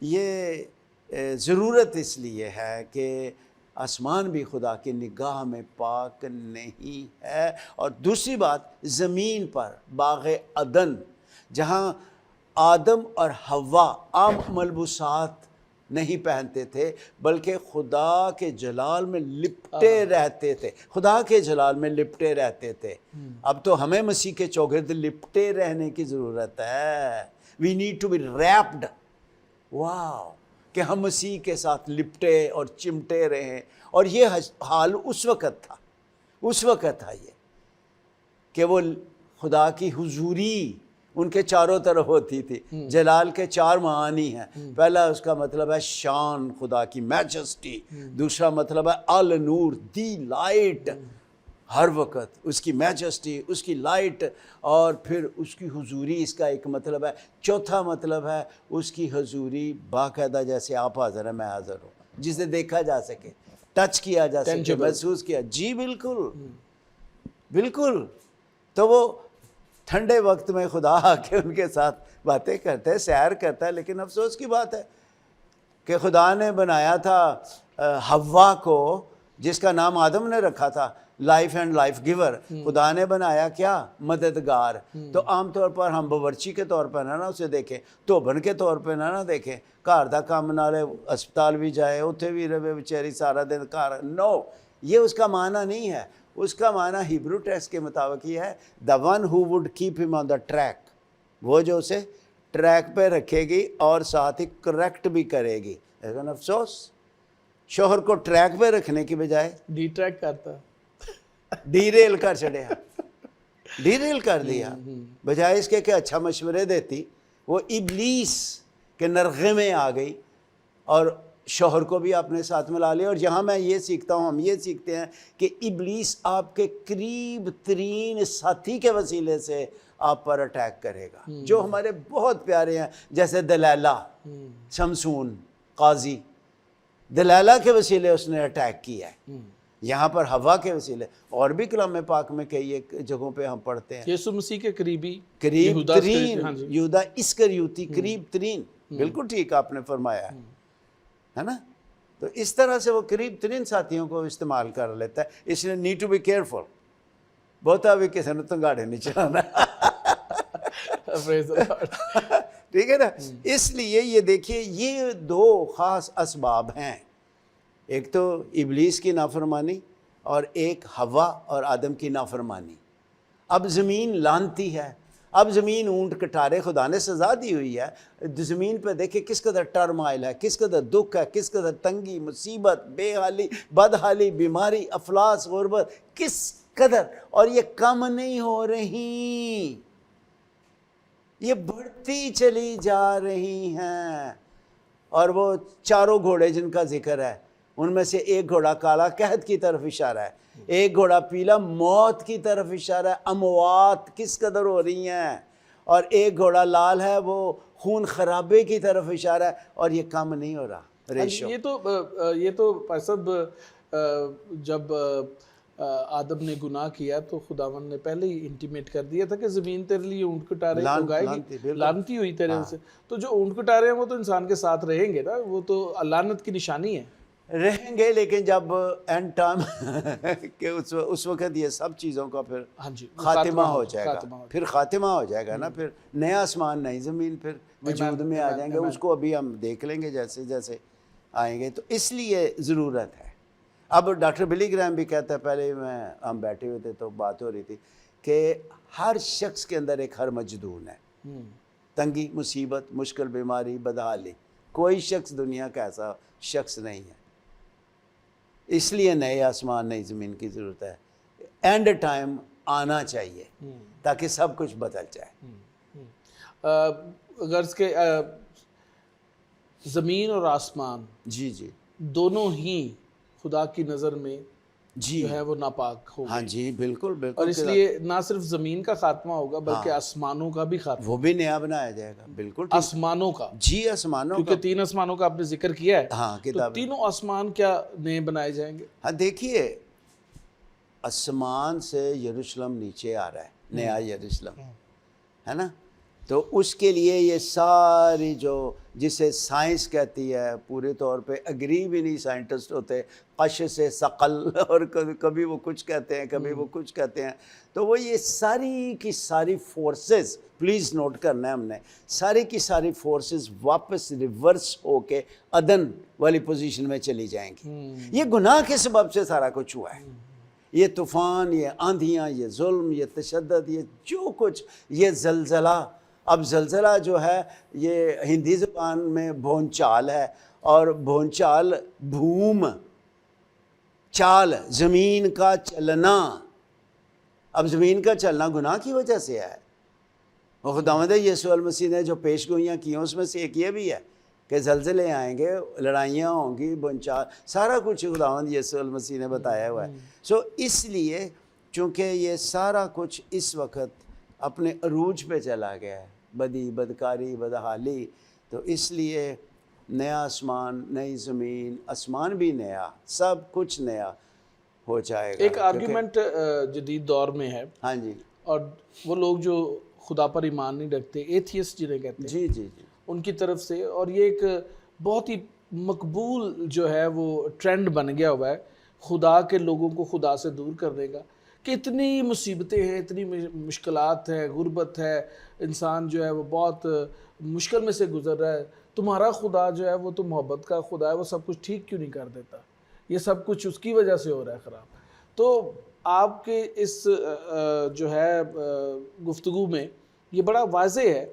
ये ज़रूरत इसलिए है कि आसमान भी खुदा की निगाह में पाक नहीं है। और दूसरी बात, ज़मीन पर बाग़ अदन, जहाँ आदम और हव्वा आम मलबूसात नहीं पहनते थे, बल्कि खुदा के जलाल में लिपटे रहते थे, खुदा के जलाल में लिपटे रहते थे। अब तो हमें मसीह के चौगिर्द लिपटे रहने की ज़रूरत है। We need to be wrapped, वाह, कि हम मसीह के साथ लिपटे और चिमटे रहें। और ये हाल उस वक़्त था ये कि वो खुदा की हुजूरी उनके चारों तरफ होती थी। जलाल के 4 मानी हैं। पहला उसका मतलब है शान, खुदा की मैजेस्टी। दूसरा मतलब है अल नूर, दी लाइट, हर वक्त उसकी मैजेस्टी, उसकी लाइट, और फिर उसकी हुजूरी, इसका एक मतलब है। चौथा मतलब है उसकी हुजूरी बाकायदा, जैसे आप हाज़िर हैं मैं हाज़िर हूँ, जिसे देखा जा सके, टच किया जा सके, महसूस किया। जी बिल्कुल बिल्कुल। तो वो ठंडे वक्त में खुदा आके उनके साथ बातें करता है, सैर करता है। लेकिन अफसोस की बात है कि खुदा ने बनाया था हव्वा को, जिसका नाम आदम ने रखा था, लाइफ एंड लाइफ गिवर। खुदा ने बनाया क्या? मददगार। तो आम तौर पर हम बावर्ची के तौर पर ना उसे देखें, धोबन के तौर पर ना देखें, घर का काम नाले अस्पताल भी जाए, उत्थे भी रहे बेचारी सारा दिन घर। नो, ये उसका माना नहीं है। उसका माना हिब्रू टेक्स्ट के मुताबिक ये है, the one who would keep him on the track, वो जो उसे ट्रैक पे रखेगी और साथ ही करेक्ट भी करेगी। लेकिन अफसोस, शोहर को ट्रैक पे रखने की बजाय डिट्रैक्ट करता, डीरेल कर चढ़िया, डीरेल कर दिया। बजाय इसके कि अच्छा मशवरे देती, वो इब्लीस के नरगे में आ गई और शोहर को भी अपने साथ मिला लिया। और जहाँ मैं ये सीखता हूँ, हम ये सीखते हैं कि इब्लीस आपके करीब तरीन साथी के वसीले से आप पर अटैक करेगा, जो हमारे बहुत प्यारे हैं, जैसे दलैला, शमसून, काजी। दलैला के वसीले उसने अटैक किया है, यहाँ पर हवा के वसीले। और भी कलाम पाक में कई एक जगहों पे हम पढ़ते हैं यीशु मसीह के करीब तरीन यहूदा इस्करियोती, करीब तरीन। बिल्कुल ठीक आपने फरमाया है ना। तो इस तरह से वो करीब तरीन साथियों को इस्तेमाल कर लेता है। इसलिए नीड टू बी केयरफुल, बहुता भी किसी ने तंगाड़े नहीं चलाना। ठीक है ना। इसलिए ये देखिए, ये 2 ख़ास असबाब हैं, एक तो इब्लीस की नाफरमानी और एक हवा और आदम की नाफरमानी। अब ज़मीन लानती है, अब ज़मीन ऊंट कटारे, खुदा ने सज़ा दी हुई है। ज़मीन पर देखिए किस कदर टर्माइल है, किस कदर दुख है, किस कदर तंगी, मुसीबत, बेहाली, बदहाली, बीमारी, अफलास, गुर्बत, किस कदर। और ये कम नहीं हो रही, ये बढ़ती चली जा रही हैं। और वो 4 घोड़े जिनका जिक्र है, उनमें से एक घोड़ा काला कहत की तरफ इशारा है, एक घोड़ा पीला मौत की तरफ इशारा है। अमवात किस कदर हो रही हैं। और एक घोड़ा लाल है, वो खून खराबे की तरफ इशारा है। और ये कम नहीं हो रहा रेशो। ये तो भाई साहब, जब आदम ने गुनाह किया तो खुदावन ने पहले ही इंटीमेट कर दिया था कि ज़मीन तेरे लिए ऊंट कटारे उगाएगी, लानती हुई तेरे से। तो जो ऊंट कटारे हैं वो तो इंसान के साथ रहेंगे ना, वो तो लानत की निशानी है, रहेंगे। लेकिन जब एंड टाइम के उस वक्त ये सब चीज़ों का फिर खातिमा हो जाएगा, फिर खातिमा हो जाएगा ना, फिर नया आसमान नई ज़मीन फिर वजूद में आ जाएंगे। उसको अभी हम देख लेंगे जैसे जैसे आएंगे। तो इसलिए ज़रूरत है। अब डॉक्टर बिली ग्राहम भी कहता है, पहले हम बैठे हुए थे तो बात हो रही थी कि हर शख्स के अंदर एक हर मजदून है, तंगी, मुसीबत, मुश्किल, बीमारी, बदहाली। कोई शख्स दुनिया का ऐसा शख्स नहीं है। इसलिए नए आसमान नई ज़मीन की ज़रूरत है। एंड टाइम आना चाहिए ताकि सब कुछ बदल जाए। अगर इसके ज़मीन और आसमान जी जी दोनों ही खुदा की नज़र में जी, जो है वो नापाक हो हाँ गए। जी, बिल्कुल और बिल्कुल। इसलिए ना सिर्फ ज़मीन का खात्मा होगा बल्कि हाँ। आसमानों का भी खात्मा, वो भी नया बनाया जाएगा, बिल्कुल ठीक। आसमानों का, जी, आसमानों क्योंकि का। 3 आसमानों का आपने जिक्र किया है। हाँ, तो किताब। तीनों आसमान क्या नए बनाए जाएंगे? हाँ, देखिए, आसमान से यरूशलेम नीचे आ रहा है, नया यरूशलेम, है ना। तो उसके लिए ये सारी जो जिसे साइंस कहती है, पूरे तौर पे एग्री भी नहीं साइंटिस्ट होते, कश से सकल, और कभी वो कुछ कहते हैं, कभी वो कुछ कहते हैं। तो वो ये सारी की सारी फोर्सेस, प्लीज़ नोट करना है हमने, सारी की सारी फोर्सेस वापस रिवर्स होके अदन वाली पोजीशन में चली जाएंगी। ये गुनाह के सबब से सारा कुछ हुआ है। ये तूफ़ान, ये आंधियाँ, ये जुल्म, ये तशद्दुद, ये जो कुछ, ये ज़लज़ला। अब ज़लज़ला जो है ये हिंदी ज़ुबान में भूचाल है, और भूचाल भूम चाल, ज़मीन का चलना। अब ज़मीन का चलना गुनाह की वजह से है। और खुदावंद यीशु अल मसीह ने जो पेशगोइयाँ की हैं उसमें से एक ये भी है कि ज़लज़ले आएंगे, लड़ाइयाँ होंगी, भूचाल, सारा कुछ खुदावंद यीशु अल मसीह ने बताया हुआ है। सो इसलिए चूँकि ये सारा कुछ इस वक्त अपने अरूज पे चला गया है, बदी, बदकारी, बदहाली, तो इसलिए नया आसमान, नई ज़मीन, आसमान भी नया, सब कुछ नया हो जाएगा। एक आर्ग्यूमेंट जदीद दौर में है, हाँ जी, और वो लोग जो खुदा पर ईमान नहीं रखते, एथियस्ट जिन्हें कहते हैं, जी जी जी, उनकी तरफ से, और ये एक बहुत ही मकबूल जो है वो ट्रेंड बन गया हुआ है खुदा के लोगों को खुदा से दूर करने का, कि इतनी मुसीबतें हैं, इतनी मुश्किलात हैं, गुर्बत है, इंसान जो है वो बहुत मुश्किल में से गुजर रहा है, तुम्हारा खुदा जो है वो तो मोहब्बत का खुदा है, वो सब कुछ ठीक क्यों नहीं कर देता? ये सब कुछ उसकी वजह से हो रहा है ख़राब। तो आपके इस जो है गुफ्तगू में ये बड़ा वाज़ेह है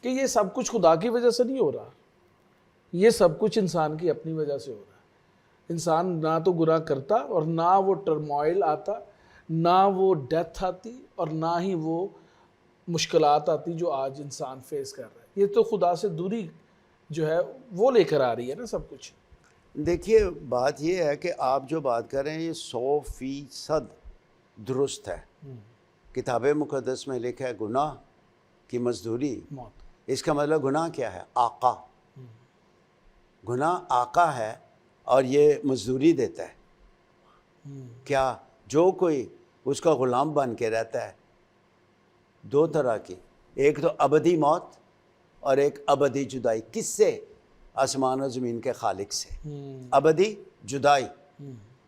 कि ये सब कुछ खुदा की वजह से नहीं हो रहा, ये सब कुछ इंसान की अपनी वजह से हो रहा है। इंसान ना तो गुनाह करता, और ना वो टर्मोइल आता, ना वो डेथ आती, और ना ही वो मुश्किलात आती जो आज इंसान फेस कर रहा है। ये तो खुदा से दूरी जो है वो लेकर आ रही है ना सब कुछ। देखिए, बात ये है कि आप जो बात कर रहे हैं ये 100% दुरुस्त है। किताब मुक़द्दस में लिखा है गुनाह की मजदूरी मौत। इसका मतलब गुनाह क्या है? आका। गुनाह आका है और ये मजदूरी देता है। क्या जो कोई उसका ग़ुलाम बन के रहता है, दो तरह की, एक तो अबदी मौत और एक अबदी जुदाई। किससे? आसमान और ज़मीन के खालिक से। अबदी जुदाई,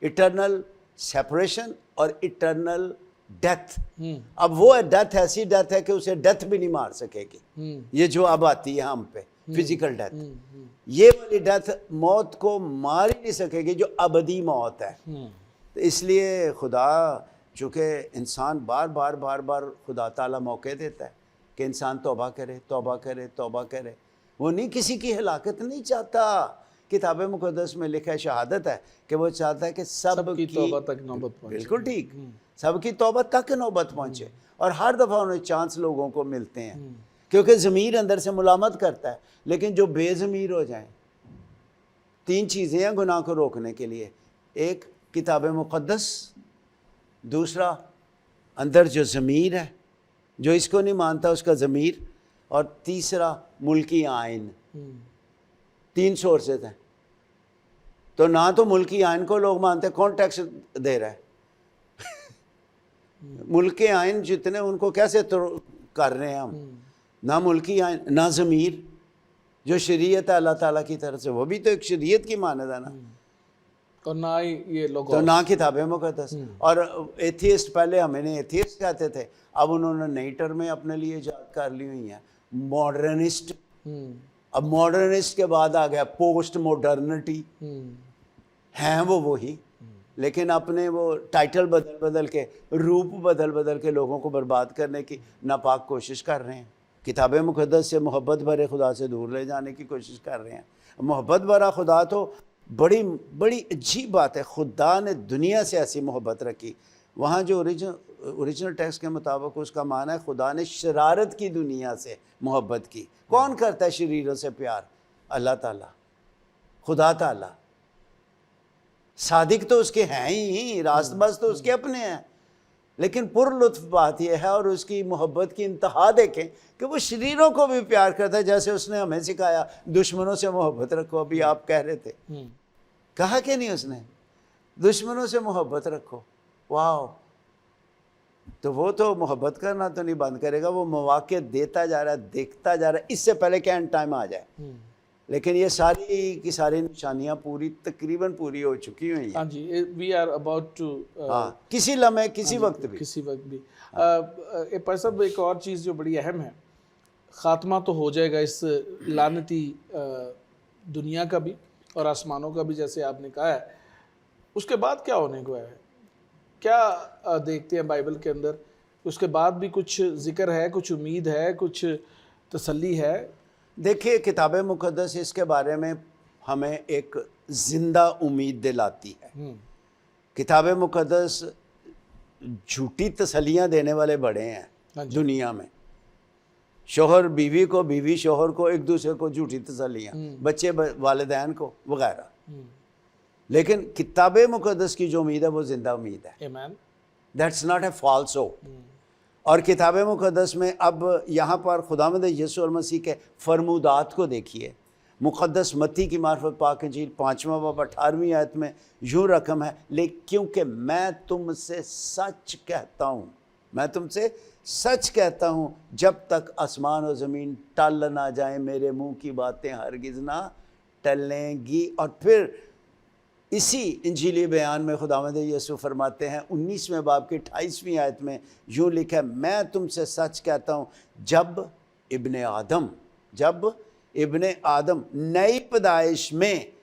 इटर्नल सेपरेशन और इटर्नल डेथ। अब वो डेथ ऐसी डेथ है कि उसे डेथ भी नहीं मार सकेगी, ये जो अब आती है हम पे, फिजिकल डेथ। ये वाली डेथ मौत को मार ही नहीं सकेगी जो अबदी मौत है। तो इसलिए खुदा, चूँकि इंसान बार बार खुदा ताला मौके देता है कि इंसान तौबा करे, तौबा करे, तौबा करे। वो नहीं, किसी की हलाकत नहीं चाहता। किताब मुक़द्दस में लिखा है, शहादत है कि वो चाहता है कि सबकी तौबा तक नौबत पहुंचे। बिल्कुल ठीक, सबकी तौबा तक नौबत पहुँचे। और हर दफ़ा उन्हें चांस लोगों को मिलते हैं, क्योंकि ज़मीर अंदर से मुलामत करता है। लेकिन जो बेज़मीर हो जाएं, 3 चीज़ें हैं गुनाह को रोकने के लिए। एक, किताब मुक़द्दस, दूसरा अंदर जो ज़मीर है, जो इसको नहीं मानता उसका ज़मीर, और तीसरा मुल्की आइन। 3 सोर्सेज हैं। तो ना तो मुल्की आइन को लोग मानते, कौन टैक्स दे रहा है? मुल्की आइन जितने, उनको कैसे तो कर रहे हैं हम? ना मुल्की आइन, ना ज़मीर जो शरीयत है अल्लाह ताला की तरफ से, वो भी तो एक शरीयत की मानद है ना। और ना ही ये लोग, तो ना किताब मुक़द्दस। और एथियस्ट, पहले हमें एथियस्ट कहते थे, अब उन्होंने नई टर्में अपने लिए ईजाद कर ली हुई हैं, मॉडर्निस्ट। अब मॉडर्निस्ट के बाद आ गया पोस्ट मॉडर्निटी। हैं वो वही, लेकिन अपने वो टाइटल बदल बदल के, रूप बदल बदल के लोगों को बर्बाद करने की नापाक कोशिश कर रहे हैं। किताब मुक़द्दस से मोहब्बत भरे खुदा से दूर ले जाने की कोशिश कर रहे हैं। मोहब्बत भरा खुदा तो बड़ी अजीब बात है। खुदा ने दुनिया से ऐसी मोहब्बत रखी। वहाँ जो ओरिजिनल ओरिजिनल टेक्स्ट के मुताबिक उसका माना है खुदा ने शरारत की दुनिया से मोहब्बत की। कौन करता है शरीरों से प्यार? अल्लाह ताला, खुदा ताला। सादिक तो उसके हैं ही, रास्तबाज तो उसके अपने हैं, लेकिन पुरलुत्फ बात यह है और उसकी मोहब्बत की इंतहा देखें कि वो शरीरों को भी प्यार करता है, जैसे उसने हमें सिखाया दुश्मनों से मोहब्बत रखो। अभी आप कह रहे थे, कहा कि नहीं उसने, दुश्मनों से मोहब्बत रखो। वाह, तो वो तो मोहब्बत करना तो नहीं बंद करेगा, वो मौके देता जा रहा है, देखता जा रहा है, इससे पहले कि एंड टाइम आ जाए। लेकिन ये सारी की सारी निशानियां पूरी तकरीबन पूरी हो चुकी हुई हैं। हाँ जी, वी आर अबाउट टू, हाँ, किसी लम्हे किसी वक्त भी, किसी वक्त भी। पर सब एक और चीज़ जो बड़ी अहम है, ख़ात्मा तो हो जाएगा इस लानती दुनिया का भी और आसमानों का भी, जैसे आपने कहा है। उसके बाद क्या होने को है? क्या देखते हैं बाइबल के अंदर? उसके बाद भी कुछ जिक्र है, कुछ उम्मीद है, कुछ तसल्ली है? देखिए, किताब मुक़द्दस इसके बारे में हमें एक ज़िंदा उम्मीद दिलाती है। किताब मुक़द्दस झूठी तसल्लियाँ देने वाले बड़े हैं दुनिया में। शोहर बीवी को, बीवी शोहर को, एक दूसरे को झूठी तसल्लियाँ, बच्चे वालिदैन को वगैरह। लेकिन किताब मुक़द्दस की जो उम्मीद है वो ज़िंदा उम्मीद है। आमीन। That's not a false hope. और किताब मुक़द्दस में अब यहाँ पर खुदावंद यीशु मसीह के फरमूदात को देखिए। मुक़द्दस मत्ती की मार्फत पाक इंजील 5वां बाब 18वीं आयत में यूँ रकम है, लेकिन क्योंकि मैं तुमसे सच कहता हूँ, मैं तुमसे सच कहता हूँ, जब तक आसमान और ज़मीन टल ना जाए मेरे मुँह की बातें हरगिज़ ना टलेंगी। और फिर इसी इंजीली बयान में खुदावंद यीशु फरमाते हैं 19वें बाब की 28वीं आयत में यूँ लिखा है, मैं तुमसे सच कहता हूँ, जब इब्ने आदम नई पैदाइश में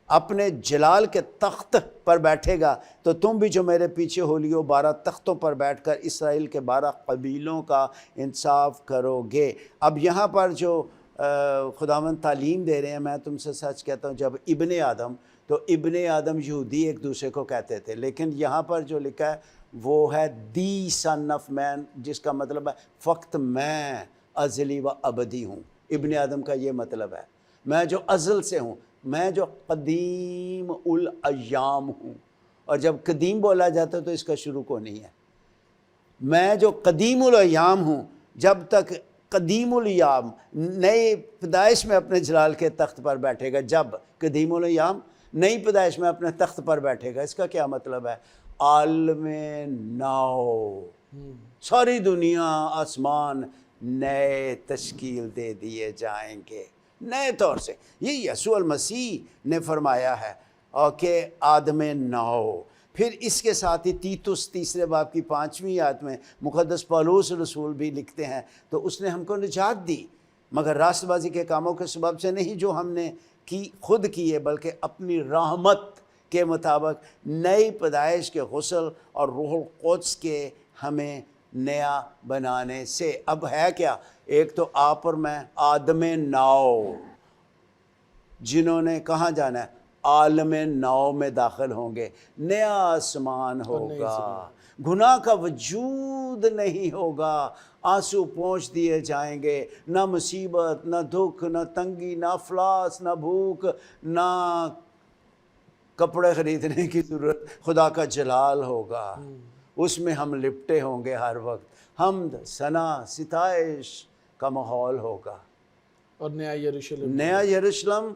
अपने जलाल के तख्त पर बैठेगा तो तुम भी जो मेरे पीछे हो लियो 12 तख्तों पर बैठकर इसराइल के 12 कबीलों का इंसाफ करोगे। अब यहाँ पर जो खुदावंद तालीम दे रहे हैं, मैं तुमसे सच कहता हूँ, जब इब्ने आदम, तो इब्ने आदम यहूदी एक दूसरे को कहते थे, लेकिन यहाँ पर जो लिखा है वो है दी सन ऑफ मैन, जिसका मतलब है फ़क्त मैं अज़ली व अबदी हूँ। इब्ने आदम का ये मतलब है, मैं जो अज़ल से हूँ, मैं जो कदीम उल अय्याम हूँ। और जब कदीम बोला जाता है तो इसका शुरू को नहीं है। मैं जो कदीम उल अय्याम हूँ, जब तक कदीम उल अय्याम नई पैदाइश में अपने जलाल के तख्त पर बैठेगा, जब कदीम उल अय्याम नई पैदाइश में अपने तख्त पर बैठेगा। इसका क्या मतलब है? आलमे नाओ, सारी दुनिया आसमान नए तश्कील दे दिए जाएंगे नए तौर से। ये यीशु मसीह ने फरमाया है और कि आदमे नाओ। फिर इसके साथ ही तीतुस 3 बाब की 5वीं आयत में मुक़द्दस पौलुस रसूल भी लिखते हैं, तो उसने हमको निजात दी, मगर रास्तबाजी के कामों के सबब से नहीं जो हमने की खुद किए, बल्कि अपनी रहमत के मुताबिक नई पैदाइश के गुस्ल और रूहुल कुद्स के हमें नया बनाने से। अब है क्या? एक तो आप और मैं आदमे नाओ, जिन्होंने कहाँ जाना है? आलमे नाओ में दाखिल होंगे। नया आसमान होगा, गुनाह का वजूद नहीं होगा, आंसू पोंछ दिए जाएंगे, ना मुसीबत, ना दुख, ना तंगी, ना अफलास, ना भूख, ना कपड़े ख़रीदने की ज़रूरत। खुदा का जलाल होगा, उसमें हम लिपटे होंगे हर वक्त। हमद, सना, सिताइश का माहौल होगा और नया यरूशलेम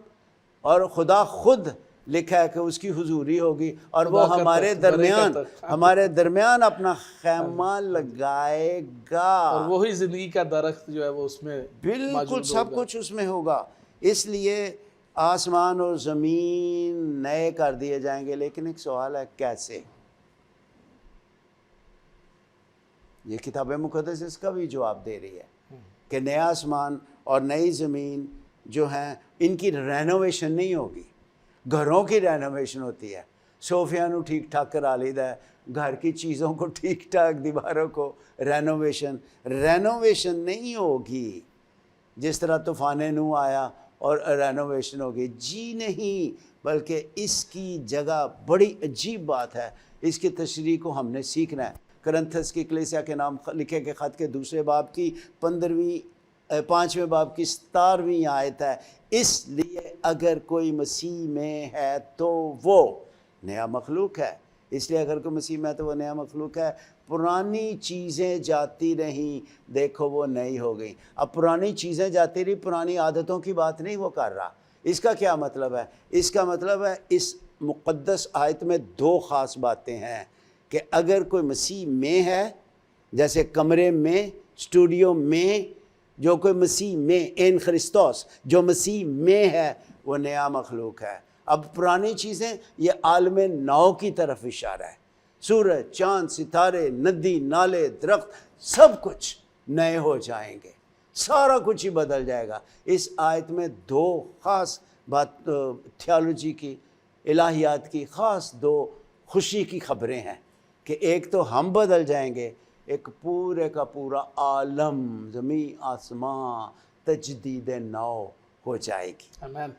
और खुदा खुद लिखा है कि उसकी हुजूरी होगी और वो हमारे दरमियान अपना खैमा लगाएगा और वही ज़िंदगी का दरख्त जो है वो उसमें बिल्कुल सब कुछ उसमें होगा। इसलिए आसमान और ज़मीन नए कर दिए जाएंगे। लेकिन एक सवाल है, कैसे? ये किताब मुक़द्दस इसका भी जवाब दे रही है कि नया आसमान और नई ज़मीन जो हैं इनकी रेनोवेशन नहीं होगी, घरों की रेनोवेशन होती है। सोफिया नू ठीक ठाक करा लीदा है, घर की चीज़ों को ठीक ठाक, दीवारों को रेनोवेशन नहीं होगी। जिस तरह तूफ़ान नू आया और रेनोवेशन होगी, जी नहीं, बल्कि इसकी जगह बड़ी अजीब बात है, इसकी तशरीह को हमने सीखना है। करंथस की कलीसिया के नाम लिखे के ख़त के दूसरे बाब की 5वें बाब की 17वीं आयत है, इसलिए अगर कोई मसीह में है तो वो नया मखलूक है। इसलिए अगर कोई मसीह में है तो वो नया मखलूक है, पुरानी चीज़ें जाती रहीं, देखो वो नई हो गई। अब पुरानी चीज़ें जाती रही, पुरानी आदतों की बात नहीं वो कर रहा। इसका क्या मतलब है? इसका मतलब है इस मुक़द्दस आयत में दो ख़ास बातें हैं कि अगर कोई मसीह में है, जैसे कमरे में, स्टूडियो में, जो कोई मसीह में, इन खरिस्तोस, जो मसीह में है वो नया मखलूक है। अब पुरानी चीज़ें, ये आलम नौ की तरफ इशारा है। सूरज, चाँद, सितारे, नदी, नाले, दरख्त, सब कुछ नए हो जाएंगे, सारा कुछ ही बदल जाएगा। इस आयत में दो ख़ास बात, थियोलॉजी की, इलाहियात की ख़ास दो खुशी की खबरें हैं कि एक तो हम बदल जाएंगे, एक पूरे का पूरा आलम, ज़मीन आसमां तजदीद नौ हो जाएगी। आमीन।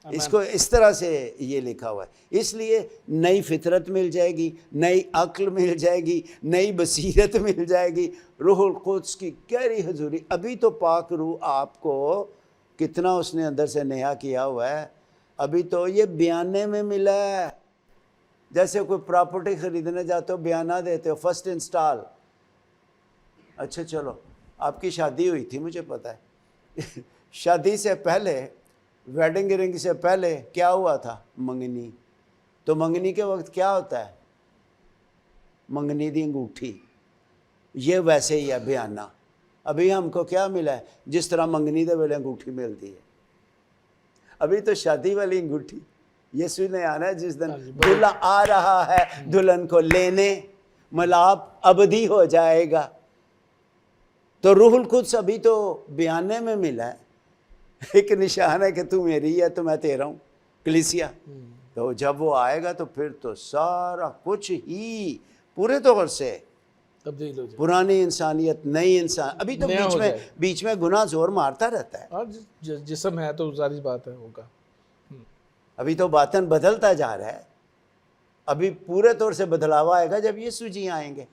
इसको इस तरह से ये लिखा हुआ है। इसलिए नई फितरत मिल जाएगी, नई अक्ल मिल जाएगी, नई बसीरत मिल जाएगी, रूहुल कुद्स की गहरी हुजूरी। अभी तो पाक रूह आपको कितना उसने अंदर से नया किया हुआ है, अभी तो ये बयाने में मिला है। जैसे कोई प्रॉपर्टी ख़रीदने जाते हो, बयाना देते हो, फर्स्ट इंस्टॉल। अच्छा चलो, आपकी शादी हुई थी, मुझे पता है शादी से पहले, वेडिंग रिंग से पहले क्या हुआ था? मंगनी। तो मंगनी के वक्त क्या होता है? मंगनी दी अंगूठी। ये वैसे ही है बयाना। अभी हमको क्या मिला है? जिस तरह मंगनी दे वेले अंगूठी मिलती है, अभी तो शादी वाली अंगूठी यीशु ने आना है जिस दिन दूल्हा आ रहा है दुल्हन को लेने, मिलाप अबदी हो जाएगा। तो रूहुल कुद्स अभी तो बयाने में मिला है, एक निशान है कि तू मेरी है तो मैं तेरा हूँ, कलीसिया। तो जब वो आएगा तो फिर तो सारा कुछ ही पूरे तौर से तब्दील हो जाए, पुरानी इंसानियत नई इंसान। अभी तो नया हो जाए। बीच में गुनाह जोर मारता रहता है। और जिस्म है तो सारी बात है होगा। अभी तो बातन बदलता जा रहा है, अभी पूरे तौर से बदलाव आएगा जब यीशु जी आएंगे,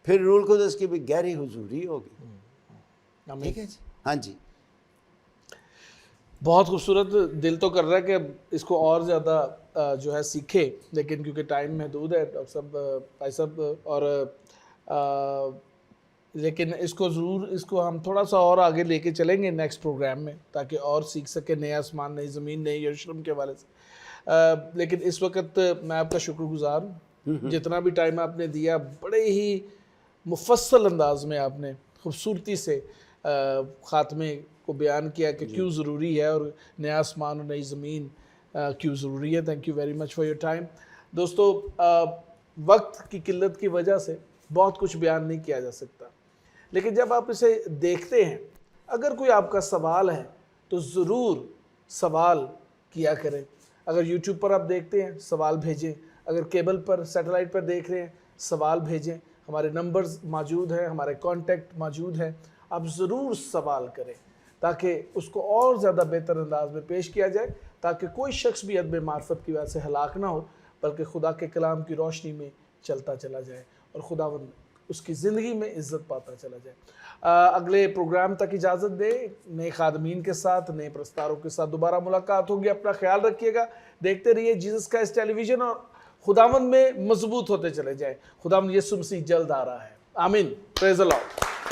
फिर रूहुल कुद्स की भी गहरी हुजूरी होगी। ठीक है जी, हाँ जी। बहुत खूबसूरत। दिल तो कर रहा है कि अब इसको और ज़्यादा जो है सीखे, लेकिन क्योंकि टाइम महदूद है डॉक्टर साहब, भाई साहब, और लेकिन इसको ज़रूर, इसको हम थोड़ा सा और आगे लेके चलेंगे नेक्स्ट प्रोग्राम में, ताकि और सीख सके नया आसमान, नई ज़मीन, नई यरूशलेम के हवाले से। लेकिन इस वक्त मैं आपका शुक्रगुजार हूँ, जितना भी टाइम आपने दिया, बड़े ही मुफस्सल अंदाज में आपने खूबसूरती से ख़ात्मे को बयान किया कि क्यों ज़रूरी है और नया आसमान और नई ज़मीन क्यों ज़रूरी है। Thank you very much for your time. दोस्तों, वक्त की किल्लत की वजह से बहुत कुछ बयान नहीं किया जा सकता, लेकिन जब आप इसे देखते हैं, अगर कोई आपका सवाल है तो ज़रूर सवाल किया करें। अगर यूट्यूब पर आप देखते हैं, सवाल भेजें। अगर केबल पर, सैटेलाइट पर देख रहे हैं, सवाल भेजें। हमारे नंबर्स मौजूद हैं, हमारे कॉन्टेक्ट मौजूद हैं। आप ज़रूर सवाल करें ताकि उसको और ज़्यादा बेहतर अंदाज में पेश किया जाए, ताकि कोई शख्स भी अदब मार्फत की वजह से हलाक ना हो, बल्कि खुदा के कलाम की रोशनी में चलता चला जाए और खुदावंद उसकी ज़िंदगी में इज़्ज़त पाता चला जाए। अगले प्रोग्राम तक इजाज़त दें। नए खादमीन के साथ, नए प्रस्तारों के साथ दोबारा मुलाकात होगी। अपना ख्याल रखिएगा। देखते रहिए जीसस क्राइस्ट टेलीविज़न और खुदावंद में मजबूत होते चले जाए। खुदावंद यीशु मसीह जल्द आ रहा है। आमीन। Praise the Lord.